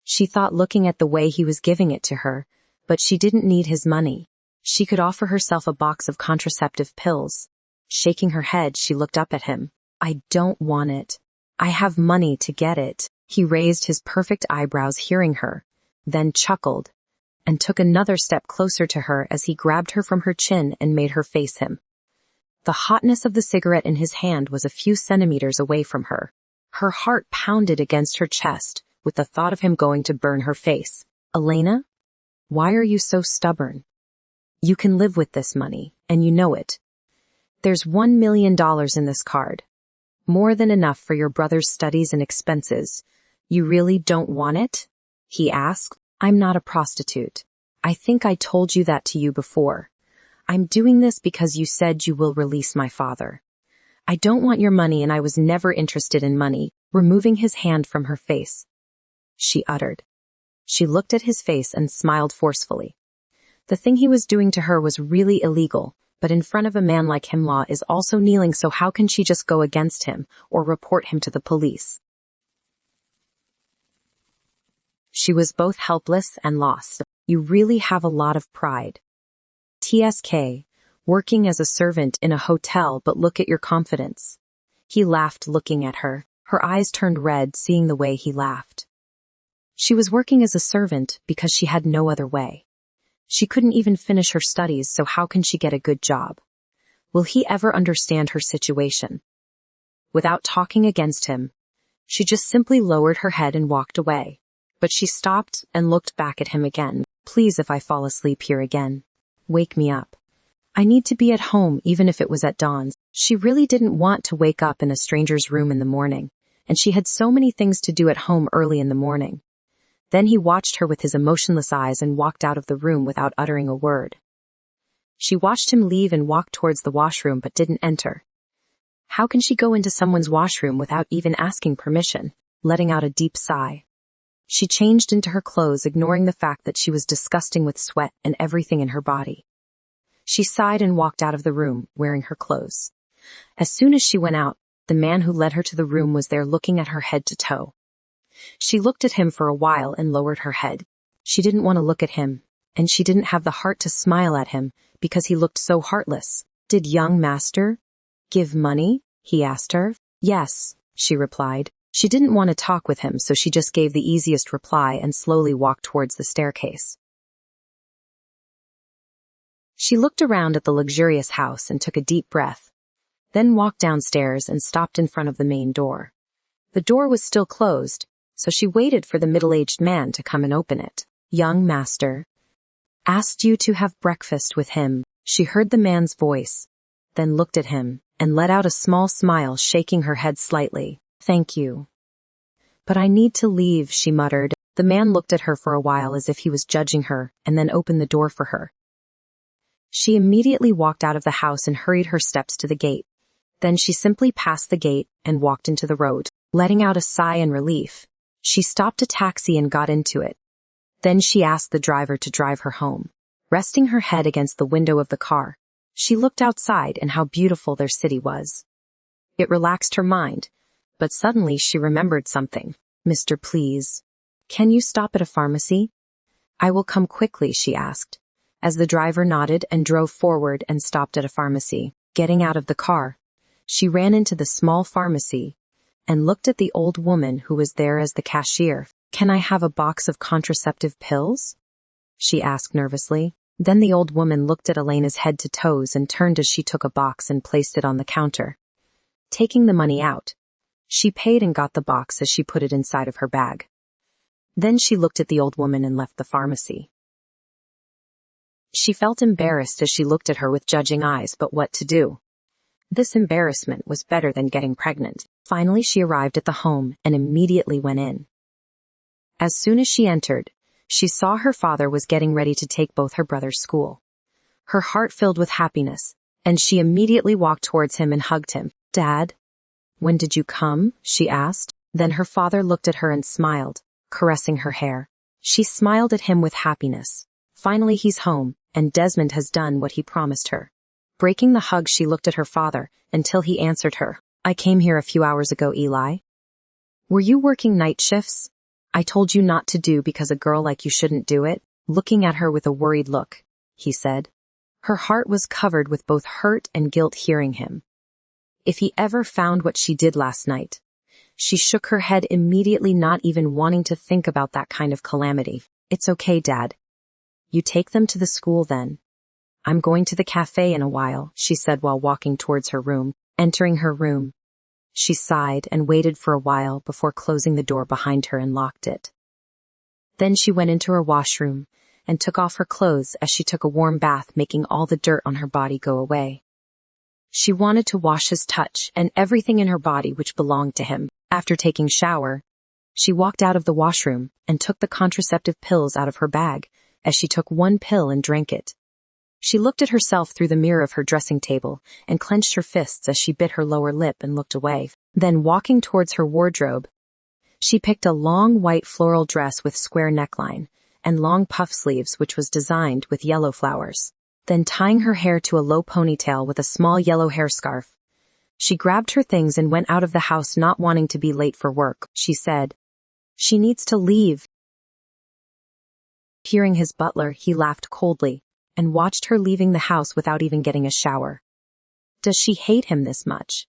She thought looking at the way he was giving it to her, but she didn't need his money. She could offer herself a box of contraceptive pills. Shaking her head, she looked up at him. I don't want it. I have money to get it. He raised his perfect eyebrows hearing her, then chuckled, and took another step closer to her as he grabbed her from her chin and made her face him. The hotness of the cigarette in his hand was a few centimeters away from her. Her heart pounded against her chest with the thought of him going to burn her face. Elaina? Why are you so stubborn? You can live with this money, and you know it. There's $1 million in this card. More than enough for your brother's studies and expenses. You really don't want it? He asked. I'm not a prostitute. I think I told you that to you before. I'm doing this because you said you will release my father. I don't want your money and I was never interested in money, removing his hand from her face. She uttered. She looked at his face and smiled forcefully. The thing he was doing to her was really illegal, but in front of a man like him law is also kneeling, so how can she just go against him or report him to the police? She was both helpless and lost. You really have a lot of pride. TSK, working as a servant in a hotel, but look at your confidence. He laughed looking at her. Her eyes turned red seeing the way he laughed. She was working as a servant because she had no other way. She couldn't even finish her studies, so how can she get a good job? Will he ever understand her situation? Without talking against him, she just simply lowered her head and walked away. But she stopped and looked back at him again. Please, if I fall asleep here again, wake me up. I need to be at home even if it was at dawn. She really didn't want to wake up in a stranger's room in the morning, and she had so many things to do at home early in the morning. Then he watched her with his emotionless eyes and walked out of the room without uttering a word. She watched him leave and walk towards the washroom but didn't enter. How can she go into someone's washroom without even asking permission? Letting out a deep sigh, she changed into her clothes, ignoring the fact that she was disgusting with sweat and everything in her body. She sighed and walked out of the room, wearing her clothes. As soon as she went out, the man who led her to the room was there looking at her head to toe. She looked at him for a while and lowered her head. She didn't want to look at him, and she didn't have the heart to smile at him because he looked so heartless. "Did young master give money?" he asked her. "Yes," she replied. She didn't want to talk with him, so she just gave the easiest reply and slowly walked towards the staircase. She looked around at the luxurious house and took a deep breath, then walked downstairs and stopped in front of the main door. The door was still closed, so she waited for the middle-aged man to come and open it. "Young master asked you to have breakfast with him." She heard the man's voice, then looked at him and let out a small smile, shaking her head slightly. "Thank you. But I need to leave," she muttered. The man looked at her for a while as if he was judging her and then opened the door for her. She immediately walked out of the house and hurried her steps to the gate. Then she simply passed the gate and walked into the road, letting out a sigh in relief. She stopped a taxi and got into it. Then she asked the driver to drive her home. Resting her head against the window of the car, she looked outside and how beautiful their city was. It relaxed her mind, but suddenly she remembered something. "Mister, please, can you stop at a pharmacy?" "I will come quickly," she asked, as the driver nodded and drove forward and stopped at a pharmacy. Getting out of the car, she ran into the small pharmacy and looked at the old woman who was there as the cashier. "Can I have a box of contraceptive pills?" she asked nervously. Then the old woman looked at Elena's head to toes and turned as she took a box and placed it on the counter. Taking the money out, she paid and got the box as she put it inside of her bag. Then she looked at the old woman and left the pharmacy. She felt embarrassed as she looked at her with judging eyes, but what to do? This embarrassment was better than getting pregnant. Finally she arrived at the home and immediately went in. As soon as she entered, she saw her father was getting ready to take both her brothers to school. Her heart filled with happiness, and she immediately walked towards him and hugged him. "Dad, when did you come?" she asked. Then her father looked at her and smiled, caressing her hair. She smiled at him with happiness. Finally he's home, and Desmond has done what he promised her. Breaking the hug, she looked at her father until he answered her. "I came here a few hours ago, Eli. Were you working night shifts? I told you not to do because a girl like you shouldn't do it." Looking at her with a worried look, he said. Her heart was covered with both hurt and guilt hearing him. If he ever found what she did last night. She shook her head immediately, not even wanting to think about that kind of calamity. "It's okay, Dad. You take them to the school then. I'm going to the cafe in a while," she said while walking towards her room. Entering her room, she sighed and waited for a while before closing the door behind her and locked it. Then she went into her washroom and took off her clothes as she took a warm bath, making all the dirt on her body go away. She wanted to wash his touch and everything in her body which belonged to him. After taking shower, she walked out of the washroom and took the contraceptive pills out of her bag as she took one pill and drank it. She looked at herself through the mirror of her dressing table and clenched her fists as she bit her lower lip and looked away. Then walking towards her wardrobe, she picked a long white floral dress with square neckline and long puff sleeves which was designed with yellow flowers. Then tying her hair to a low ponytail with a small yellow hair scarf, she grabbed her things and went out of the house, not wanting to be late for work. She said, "She needs to leave." Hearing his butler, he laughed coldly and watched her leaving the house without even getting a shower. Does she hate him this much?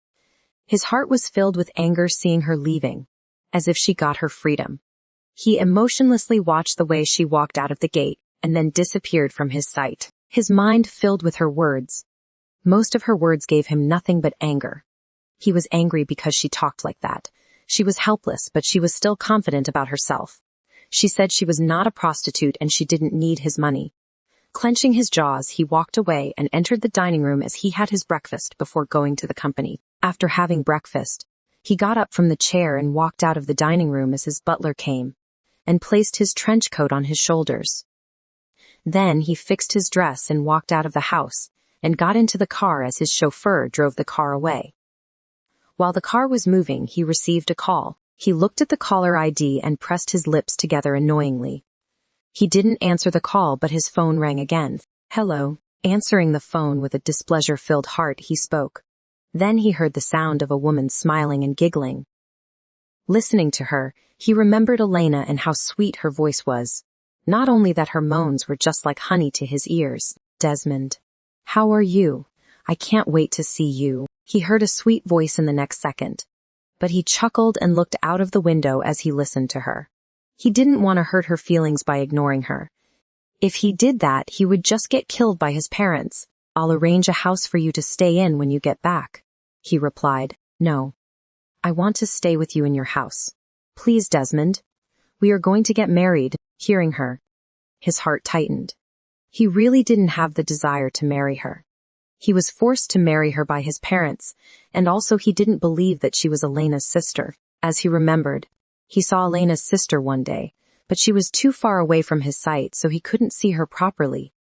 His heart was filled with anger seeing her leaving, as if she got her freedom. He emotionlessly watched the way she walked out of the gate and then disappeared from his sight. His mind filled with her words. Most of her words gave him nothing but anger. He was angry because she talked like that. She was helpless, but she was still confident about herself. She said she was not a prostitute and she didn't need his money. Clenching his jaws, he walked away and entered the dining room as he had his breakfast before going to the company. After having breakfast, he got up from the chair and walked out of the dining room as his butler came and placed his trench coat on his shoulders. Then he fixed his dress and walked out of the house and got into the car as his chauffeur drove the car away. While the car was moving, he received a call. He looked at the caller ID and pressed his lips together annoyingly. He didn't answer the call, but his phone rang again. "Hello, Answering the phone with a displeasure-filled heart, he spoke. Then he heard the sound of a woman smiling and giggling. Listening to her, he remembered Elaina and how sweet her voice was. Not only that, her moans were just like honey to his ears. "Desmond. How are you? I can't wait to see you." He heard a sweet voice in the next second. But he chuckled and looked out of the window as he listened to her. He didn't want to hurt her feelings by ignoring her. If he did that, he would just get killed by his parents. "I'll arrange a house for you to stay in when you get back," he replied. "No. I want to stay with you in your house. Please, Desmond. We are going to get married." Hearing her, his heart tightened. He really didn't have the desire to marry her. He was forced to marry her by his parents, and also he didn't believe that she was Elena's sister. As he remembered, he saw Elena's sister one day, but she was too far away from his sight, so he couldn't see her properly.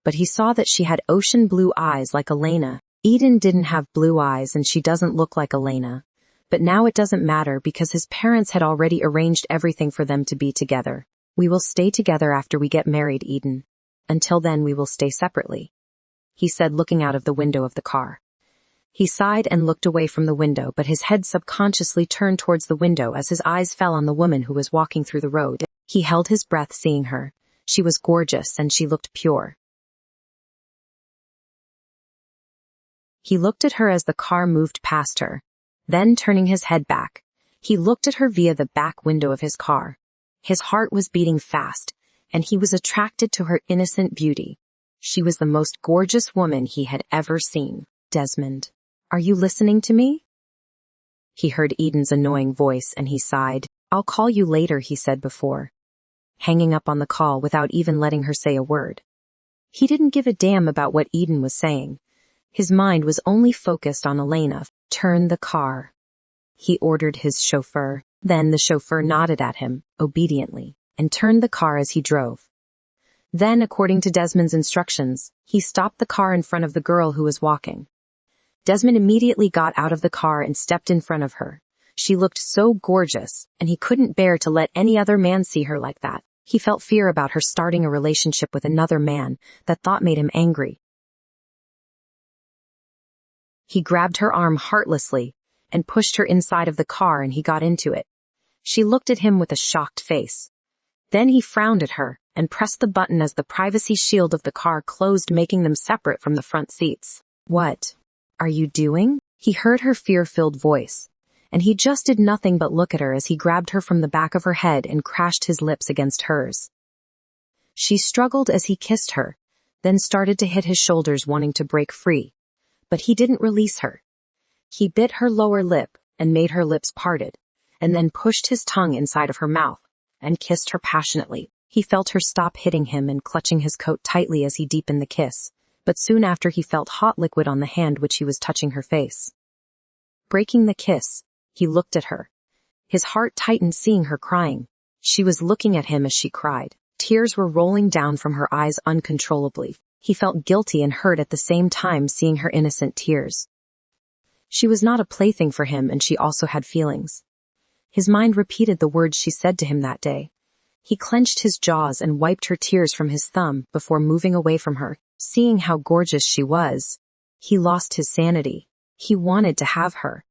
But he saw that she had ocean blue eyes like Elaina. Eden didn't have blue eyes and she doesn't look like Elaina. But now it doesn't matter because his parents had already arranged everything for them to be together. "We will stay together after we get married, Eden. Until then we will stay separately," he said, looking out of the window of the car. He sighed and looked away from the window, but his head subconsciously turned towards the window as his eyes fell on the woman who was walking through the road. He held his breath seeing her. She was gorgeous and she looked pure. He looked at her as the car moved past her. Then, turning his head back, he looked at her via the back window of his car. His heart was beating fast, and he was attracted to her innocent beauty. She was the most gorgeous woman he had ever seen. "Desmond, are you listening to me?" He heard Eden's annoying voice and he sighed. "I'll call you later," he said before, hanging up on the call without even letting her say a word. He didn't give a damn about what Eden was saying. His mind was only focused on Elaina. "Turn the car," he ordered his chauffeur. Then the chauffeur nodded at him, obediently, and turned the car as he drove. Then, according to Desmond's instructions, he stopped the car in front of the girl who was walking. Desmond immediately got out of the car and stepped in front of her. She looked so gorgeous, and he couldn't bear to let any other man see her like that. He felt fear about her starting a relationship with another man. That thought made him angry. He grabbed her arm heartlessly and pushed her inside of the car, and he got into it. She looked at him with a shocked face. Then he frowned at her and pressed the button as the privacy shield of the car closed, making them separate from the front seats. "What are you doing?" He heard her fear-filled voice, and he just did nothing but look at her as he grabbed her from the back of her head and crashed his lips against hers. She struggled as he kissed her, then started to hit his shoulders, wanting to break free. But he didn't release her. He bit her lower lip and made her lips parted, and then pushed his tongue inside of her mouth and kissed her passionately. He felt her stop hitting him and clutching his coat tightly as he deepened the kiss, but soon after he felt hot liquid on the hand which he was touching her face. Breaking the kiss, he looked at her. His heart tightened seeing her crying. She was looking at him as she cried. Tears were rolling down from her eyes uncontrollably. He felt guilty and hurt at the same time seeing her innocent tears. She was not a plaything for him, and she also had feelings. His mind repeated the words she said to him that day. He clenched his jaws and wiped her tears from his thumb before moving away from her. Seeing how gorgeous she was, he lost his sanity. He wanted to have her.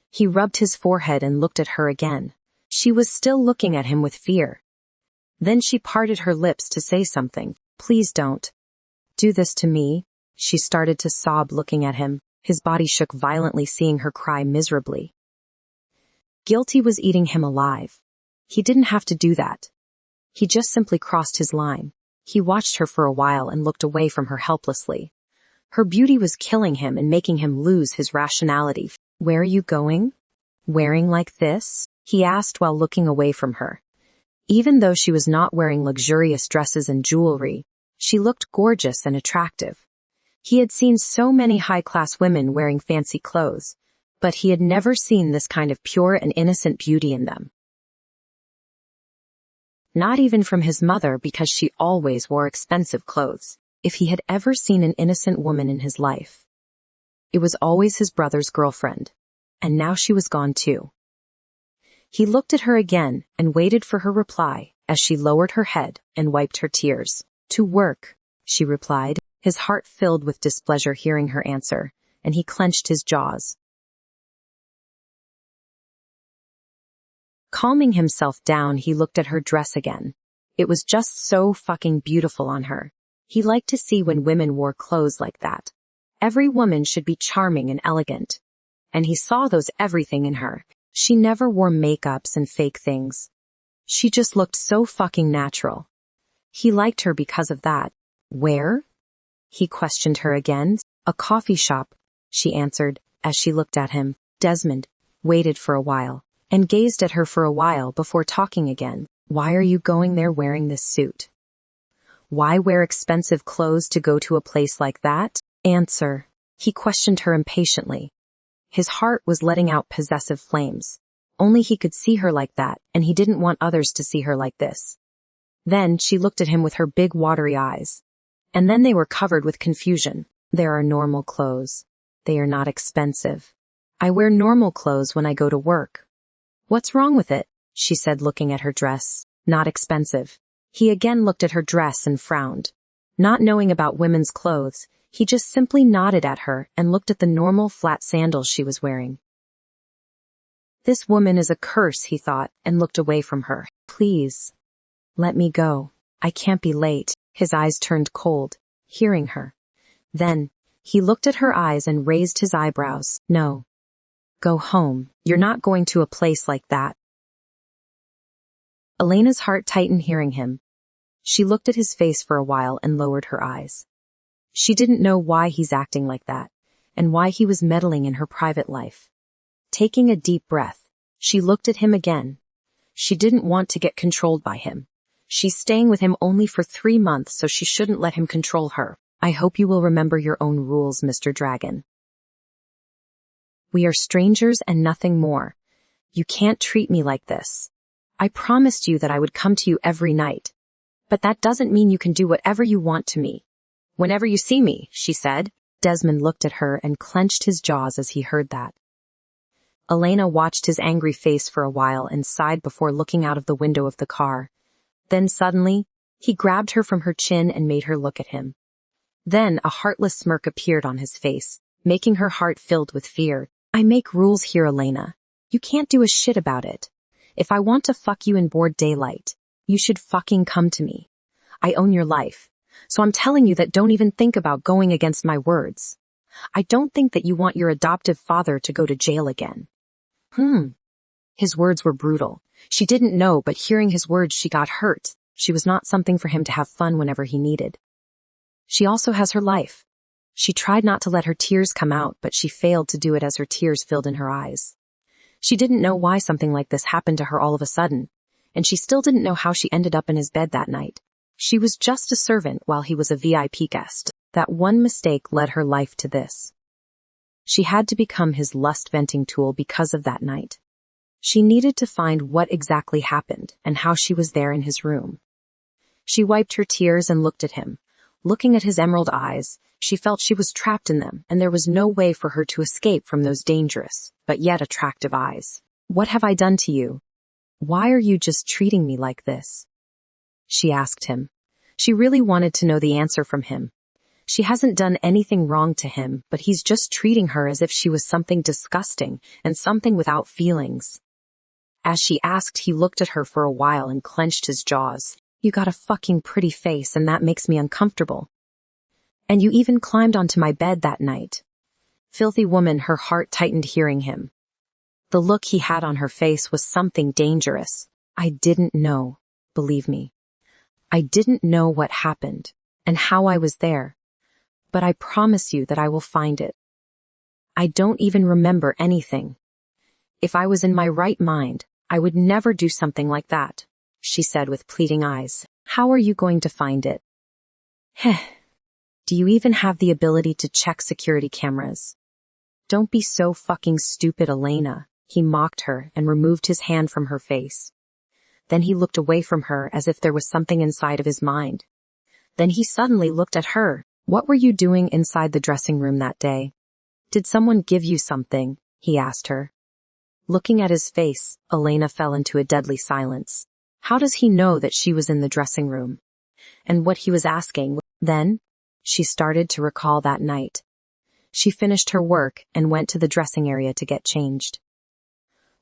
He rubbed his forehead and looked at her again. She was still looking at him with fear. Then she parted her lips to say something. "Please don't do this to me." She started to sob looking at him. His body shook violently seeing her cry miserably. Guilty was eating him alive. He didn't have to do that. He just simply crossed his line. He watched her for a while and looked away from her helplessly. Her beauty was killing him and making him lose his rationality. "Where are you going? Wearing like this?" he asked while looking away from her. Even though she was not wearing luxurious dresses and jewelry, she looked gorgeous and attractive. He had seen so many high-class women wearing fancy clothes, but he had never seen this kind of pure and innocent beauty in them. Not even from his mother, because she always wore expensive clothes. If he had ever seen an innocent woman in his life, it was always his brother's girlfriend, and now she was gone too. He looked at her again and waited for her reply as she lowered her head and wiped her tears. "To work," she replied. His heart filled with displeasure hearing her answer, and he clenched his jaws. Calming himself down, he looked at her dress again. It was just so fucking beautiful on her. He liked to see when women wore clothes like that. Every woman should be charming and elegant. And he saw those everything in her. She never wore makeups and fake things. She just looked so fucking natural. He liked her because of that. Where? He questioned her again. A coffee shop, she answered, as she looked at him. Desmond waited for a while, and gazed at her for a while before talking again. Why are you going there wearing this suit? Why wear expensive clothes to go to a place like that? Answer. He questioned her impatiently. His heart was letting out possessive flames. Only he could see her like that, and he didn't want others to see her like this. Then she looked at him with her big watery eyes. And then they were covered with confusion. There are normal clothes. They are not expensive. I wear normal clothes when I go to work. What's wrong with it? She said, looking at her dress. Not expensive. He again looked at her dress and frowned. Not knowing about women's clothes, he just simply nodded at her and looked at the normal flat sandals she was wearing. This woman is a curse, he thought, and looked away from her. Please. Let me go. I can't be late. His eyes turned cold, hearing her. Then, he looked at her eyes and raised his eyebrows. No. Go home. You're not going to a place like that. Elena's heart tightened hearing him. She looked at his face for a while and lowered her eyes. She didn't know why he's acting like that, and why he was meddling in her private life. Taking a deep breath, she looked at him again. She didn't want to get controlled by him. She's staying with him only for 3 months, so she shouldn't let him control her. I hope you will remember your own rules, Mr. Dragon. We are strangers and nothing more. You can't treat me like this. I promised you that I would come to you every night. But that doesn't mean you can do whatever you want to me. Whenever you see me, she said. Desmond looked at her and clenched his jaws as he heard that. Elaina watched his angry face for a while and sighed before looking out of the window of the car. Then suddenly, he grabbed her from her chin and made her look at him. Then a heartless smirk appeared on his face, making her heart filled with fear. I make rules here, Elaina. You can't do a shit about it. If I want to fuck you in broad daylight, you should fucking come to me. I own your life, so I'm telling you that don't even think about going against my words. I don't think that you want your adoptive father to go to jail again. His words were brutal. She didn't know, but hearing his words she got hurt. She was not something for him to have fun whenever he needed. She also has her life. She tried not to let her tears come out, but she failed to do it as her tears filled in her eyes. She didn't know why something like this happened to her all of a sudden, and she still didn't know how she ended up in his bed that night. She was just a servant while he was a VIP guest. That one mistake led her life to this. She had to become his lust-venting tool because of that night. She needed to find what exactly happened and how she was there in his room. She wiped her tears and looked at him. Looking at his emerald eyes, she felt she was trapped in them, and there was no way for her to escape from those dangerous, but yet attractive eyes. What have I done to you? Why are you just treating me like this? She asked him. She really wanted to know the answer from him. She hasn't done anything wrong to him, but he's just treating her as if she was something disgusting and something without feelings. As she asked, he looked at her for a while and clenched his jaws. You got a fucking pretty face, and that makes me uncomfortable. And you even climbed onto my bed that night. Filthy woman, her heart tightened hearing him. The look he had on her face was something dangerous. I didn't know, believe me. I didn't know what happened, and how I was there. But I promise you that I will find it. I don't even remember anything. If I was in my right mind, I would never do something like that, she said with pleading eyes. How are you going to find it? Heh. Do you even have the ability to check security cameras? Don't be so fucking stupid, Elaina. He mocked her and removed his hand from her face. Then he looked away from her as if there was something inside of his mind. Then he suddenly looked at her. What were you doing inside the dressing room that day? Did someone give you something? He asked her. Looking at his face, Elaina fell into a deadly silence. How does he know that she was in the dressing room? And what he was asking, then? She started to recall that night. She finished her work and went to the dressing area to get changed.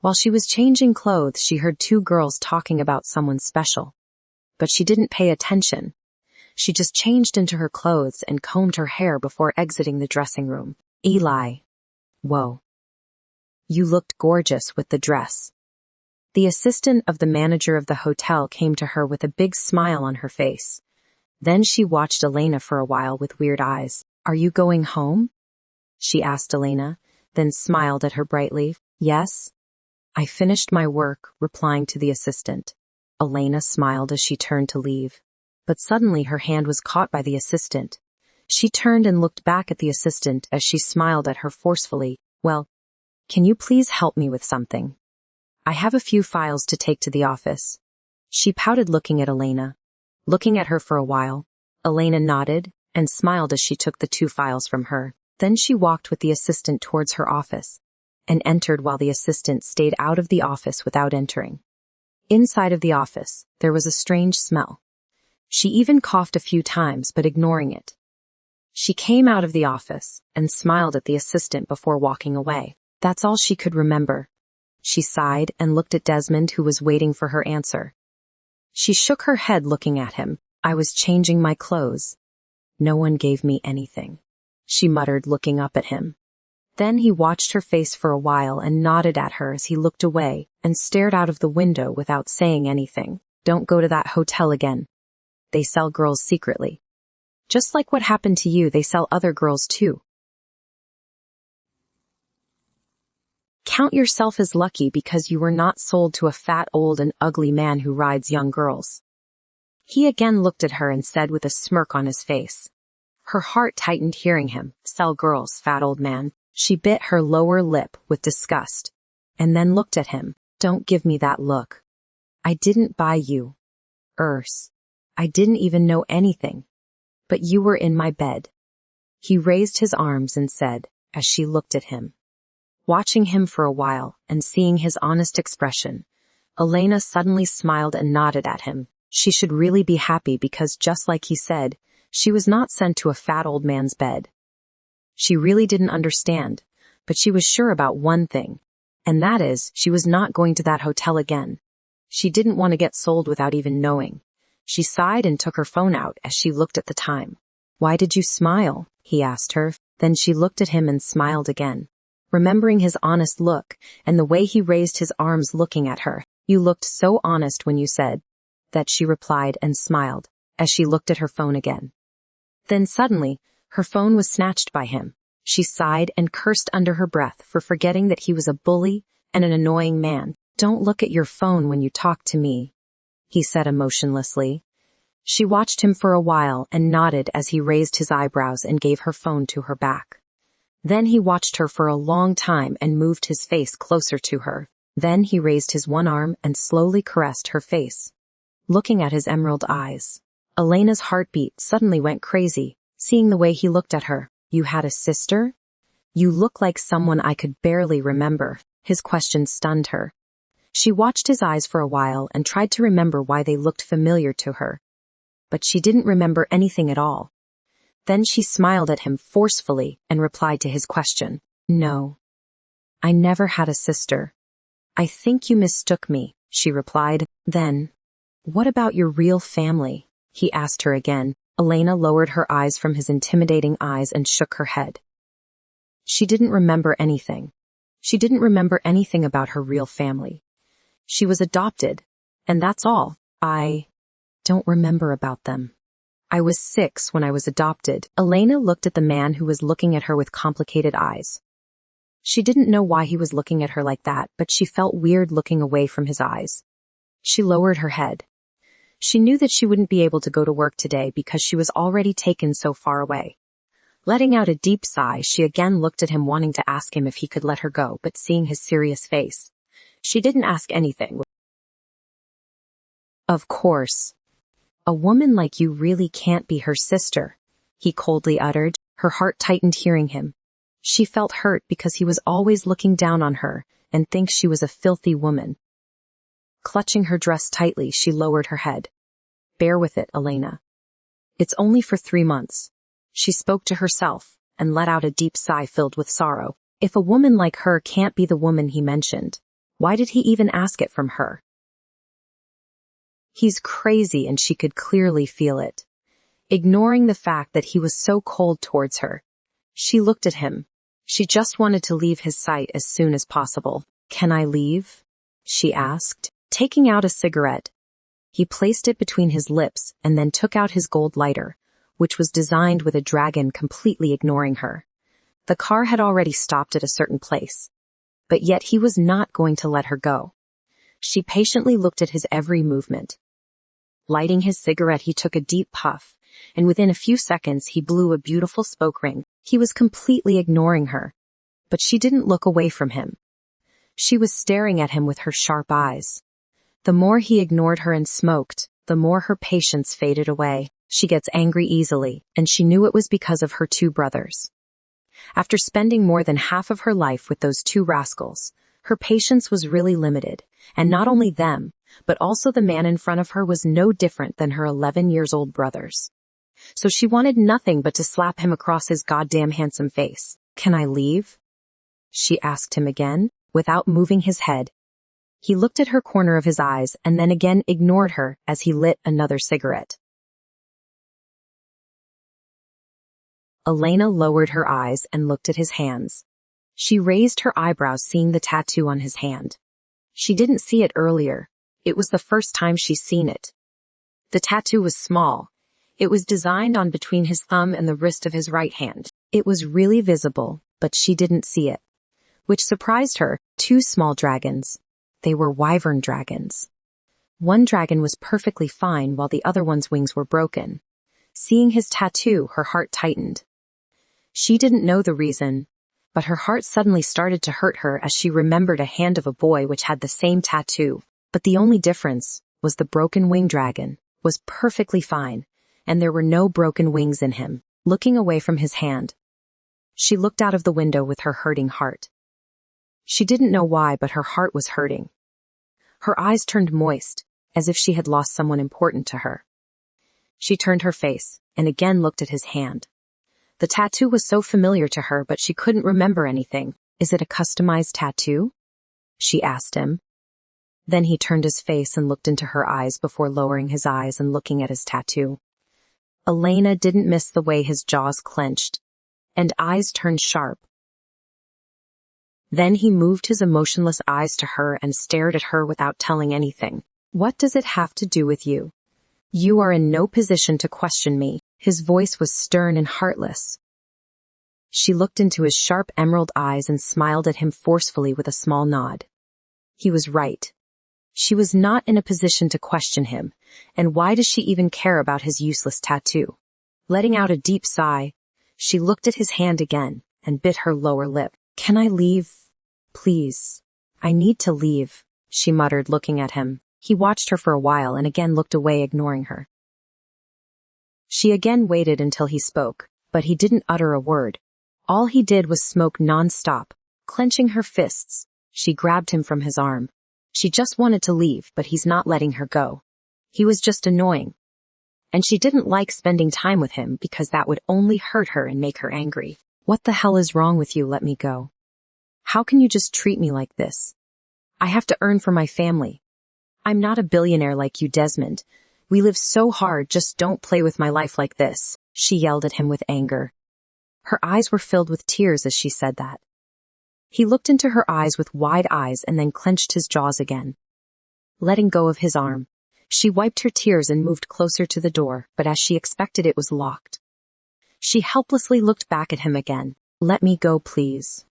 While she was changing clothes, she heard two girls talking about someone special. But she didn't pay attention. She just changed into her clothes and combed her hair before exiting the dressing room. Eli. Whoa. You looked gorgeous with the dress. The assistant of the manager of the hotel came to her with a big smile on her face. Then she watched Elaina for a while with weird eyes. Are you going home? She asked Elaina, then smiled at her brightly. Yes. I finished my work, replying to the assistant. Elaina smiled as she turned to leave. But suddenly her hand was caught by the assistant. She turned and looked back at the assistant as she smiled at her forcefully. Well, can you please help me with something? I have a few files to take to the office. She pouted, looking at Elaina. Looking at her for a while, Elaina nodded and smiled as she took the 2 files from her. Then she walked with the assistant towards her office and entered while the assistant stayed out of the office without entering. Inside of the office, there was a strange smell. She even coughed a few times, but ignoring it. She came out of the office and smiled at the assistant before walking away. That's all she could remember. She sighed and looked at Desmond, who was waiting for her answer. She shook her head, looking at him. I was changing my clothes. No one gave me anything, she muttered, looking up at him. Then he watched her face for a while and nodded at her as he looked away and stared out of the window without saying anything. Don't go to that hotel again. They sell girls secretly. Just like what happened to you, they sell other girls too. Count yourself as lucky because you were not sold to a fat, old, and ugly man who rides young girls. He again looked at her and said with a smirk on his face. Her heart tightened hearing him. Sell girls, fat old man. She bit her lower lip with disgust, and then looked at him. Don't give me that look. I didn't buy you. I didn't even know anything. But you were in my bed. He raised his arms and said, as she looked at him. Watching him for a while and seeing his honest expression, Elaina suddenly smiled and nodded at him. She should really be happy because, just like he said, she was not sent to a fat old man's bed. She really didn't understand, but she was sure about one thing, and that is, she was not going to that hotel again. She didn't want to get sold without even knowing. She sighed and took her phone out as she looked at the time. Why did you smile? He asked her. Then she looked at him and smiled again, remembering his honest look and the way he raised his arms looking at her. You looked so honest when you said that, she replied and smiled as she looked at her phone again. Then suddenly, her phone was snatched by him. She sighed and cursed under her breath for forgetting that he was a bully and an annoying man. Don't look at your phone when you talk to me, he said emotionlessly. She watched him for a while and nodded as he raised his eyebrows and gave her phone to her back. Then he watched her for a long time and moved his face closer to her. Then he raised his one arm and slowly caressed her face. Looking at his emerald eyes, Elena's heartbeat suddenly went crazy, seeing the way he looked at her. You had a sister? You look like someone I could barely remember. His question stunned her. She watched his eyes for a while and tried to remember why they looked familiar to her. But she didn't remember anything at all. Then she smiled at him forcefully and replied to his question. No. I never had a sister. I think you mistook me, she replied. Then, what about your real family? He asked her again. Elaina lowered her eyes from his intimidating eyes and shook her head. She didn't remember anything. She didn't remember anything about her real family. She was adopted, and that's all. I don't remember about them. I was 6 when I was adopted. Elaina looked at the man who was looking at her with complicated eyes. She didn't know why he was looking at her like that, but she felt weird looking away from his eyes. She lowered her head. She knew that she wouldn't be able to go to work today because she was already taken so far away. Letting out a deep sigh, she again looked at him, wanting to ask him if he could let her go, but seeing his serious face, she didn't ask anything. Of course. A woman like you really can't be her sister, he coldly uttered. Her heart tightened hearing him. She felt hurt because he was always looking down on her and thinks she was a filthy woman. Clutching her dress tightly, she lowered her head. Bear with it, Elaina. It's only for 3 months. She spoke to herself and let out a deep sigh filled with sorrow. If a woman like her can't be the woman he mentioned, why did he even ask it from her? He's crazy, and she could clearly feel it. Ignoring the fact that he was so cold towards her, she looked at him. She just wanted to leave his sight as soon as possible. "Can I leave?" she asked, taking out a cigarette. He placed it between his lips and then took out his gold lighter, which was designed with a dragon, completely ignoring her. The car had already stopped at a certain place, but yet he was not going to let her go. She patiently looked at his every movement. Lighting his cigarette, he took a deep puff, and within a few seconds he blew a beautiful smoke ring. He was completely ignoring her, but she didn't look away from him. She was staring at him with her sharp eyes. The more he ignored her and smoked, the more her patience faded away. She gets angry easily, and she knew it was because of her two brothers. After spending more than half of her life with those two rascals, her patience was really limited, and not only them, but also the man in front of her was no different than her 11-year-old brothers. So she wanted nothing but to slap him across his goddamn handsome face. "Can I leave?" she asked him again, without moving his head. He looked at her corner of his eyes and then again ignored her as he lit another cigarette. Elaina lowered her eyes and looked at his hands. She raised her eyebrows, seeing the tattoo on his hand. She didn't see it earlier. It was the first time she's seen it. The tattoo was small. It was designed on between his thumb and the wrist of his right hand. It was really visible, but she didn't see it, which surprised her. Two small dragons. They were wyvern dragons. One dragon was perfectly fine while the other one's wings were broken. Seeing his tattoo, her heart tightened. She didn't know the reason, but her heart suddenly started to hurt her as she remembered a hand of a boy which had the same tattoo, but the only difference was the broken wing dragon was perfectly fine, and there were no broken wings in him. Looking away from his hand, she looked out of the window with her hurting heart. She didn't know why, but her heart was hurting. Her eyes turned moist, as if she had lost someone important to her. She turned her face and again looked at his hand. The tattoo was so familiar to her, but she couldn't remember anything. "Is it a customized tattoo?" she asked him. Then he turned his face and looked into her eyes before lowering his eyes and looking at his tattoo. Elaina didn't miss the way his jaws clenched and eyes turned sharp. Then he moved his emotionless eyes to her and stared at her without telling anything. "What does it have to do with you? You are in no position to question me." His voice was stern and heartless. She looked into his sharp emerald eyes and smiled at him forcefully with a small nod. He was right. She was not in a position to question him, and why does she even care about his useless tattoo? Letting out a deep sigh, she looked at his hand again and bit her lower lip. "Can I leave? Please. I need to leave," she muttered, looking at him. He watched her for a while and again looked away, ignoring her. She again waited until he spoke, but he didn't utter a word. All he did was smoke non-stop. Clenching her fists, she grabbed him from his arm. She just wanted to leave, but he's not letting her go. He was just annoying. And she didn't like spending time with him because that would only hurt her and make her angry. "What the hell is wrong with you? Let me go. How can you just treat me like this? I have to earn for my family. I'm not a billionaire like you, Desmond. We live so hard, just don't play with my life like this," she yelled at him with anger. Her eyes were filled with tears as she said that. He looked into her eyes with wide eyes and then clenched his jaws again. Letting go of his arm, she wiped her tears and moved closer to the door, but as she expected, it was locked. She helplessly looked back at him again. "Let me go, please.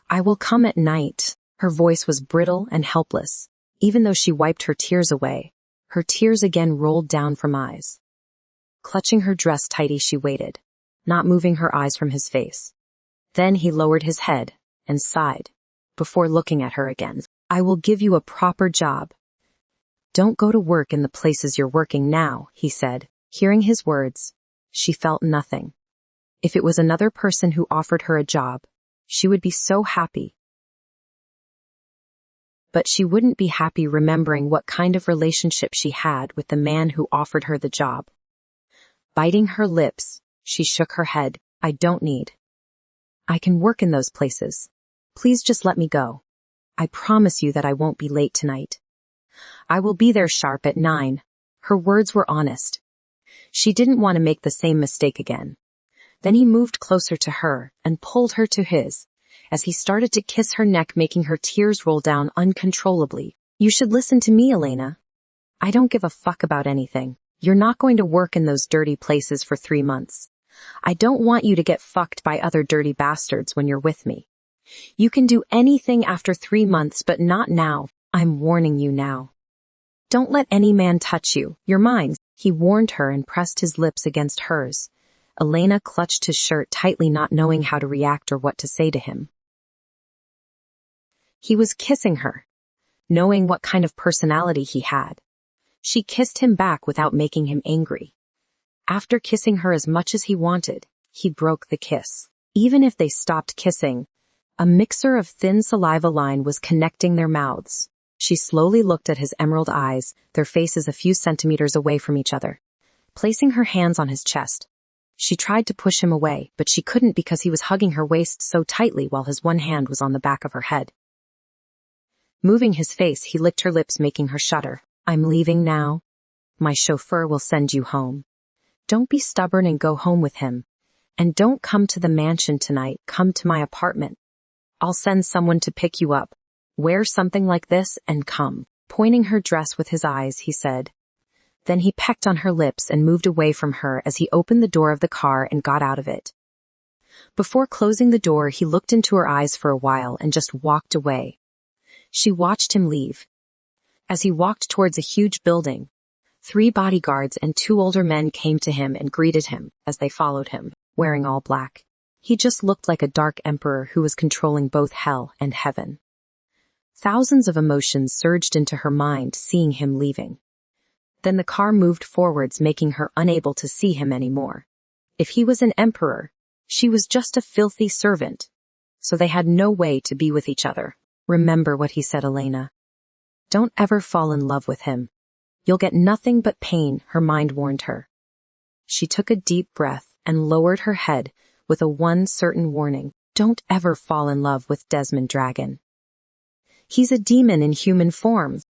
I will come at night." Her voice was brittle and helpless. Even though she wiped her tears away, her tears again rolled down from eyes. Clutching her dress tightly, she waited, not moving her eyes from his face. Then he lowered his head and sighed, before looking at her again. "I will give you a proper job. Don't go to work in the places you're working now," he said. Hearing his words, she felt nothing. If it was another person who offered her a job, she would be so happy. But she wouldn't be happy remembering what kind of relationship she had with the man who offered her the job. Biting her lips, She shook her head. I don't need. I can work in those places. Please just let me go. I promise you that I won't be late tonight. I will be there sharp at 9. Her words were honest. She didn't want to make the same mistake again. Then he moved closer to her and pulled her to his, as he started to kiss her neck, making her tears roll down uncontrollably. You should listen to me, Elaina. I don't give a fuck about anything. You're not going to work in those dirty places for 3 months. I don't want you to get fucked by other dirty bastards when you're with me. You can do anything after 3 months, but not now. I'm warning you now. Don't let any man touch you. You're mine. He warned her and pressed his lips against hers. Elaina clutched his shirt tightly, not knowing how to react or what to say to him. He was kissing her, knowing what kind of personality he had. She kissed him back without making him angry. After kissing her as much as he wanted, he broke the kiss. Even if they stopped kissing, a mixer of thin saliva line was connecting their mouths. She slowly looked at his emerald eyes, their faces a few centimeters away from each other. Placing her hands on his chest, she tried to push him away, but she couldn't because he was hugging her waist so tightly while his one hand was on the back of her head. Moving his face, he licked her lips, making her shudder. I'm leaving now. My chauffeur will send you home. Don't be stubborn and go home with him. And don't come to the mansion tonight. Come to my apartment. I'll send someone to pick you up. Wear something like this and come. Pointing her dress with his eyes, he said. Then he pecked on her lips and moved away from her as he opened the door of the car and got out of it. Before closing the door, he looked into her eyes for a while and just walked away. She watched him leave. As he walked towards a huge building, 3 bodyguards and 2 older men came to him and greeted him as they followed him, wearing all black. He just looked like a dark emperor who was controlling both hell and heaven. Thousands of emotions surged into her mind seeing him leaving. Then the car moved forwards, making her unable to see him anymore. If he was an emperor, she was just a filthy servant. So they had no way to be with each other. Remember what he said, Elaina. Don't ever fall in love with him. You'll get nothing but pain, her mind warned her. She took a deep breath and lowered her head with a one certain warning. Don't ever fall in love with Desmond Dragon. He's a demon in human form.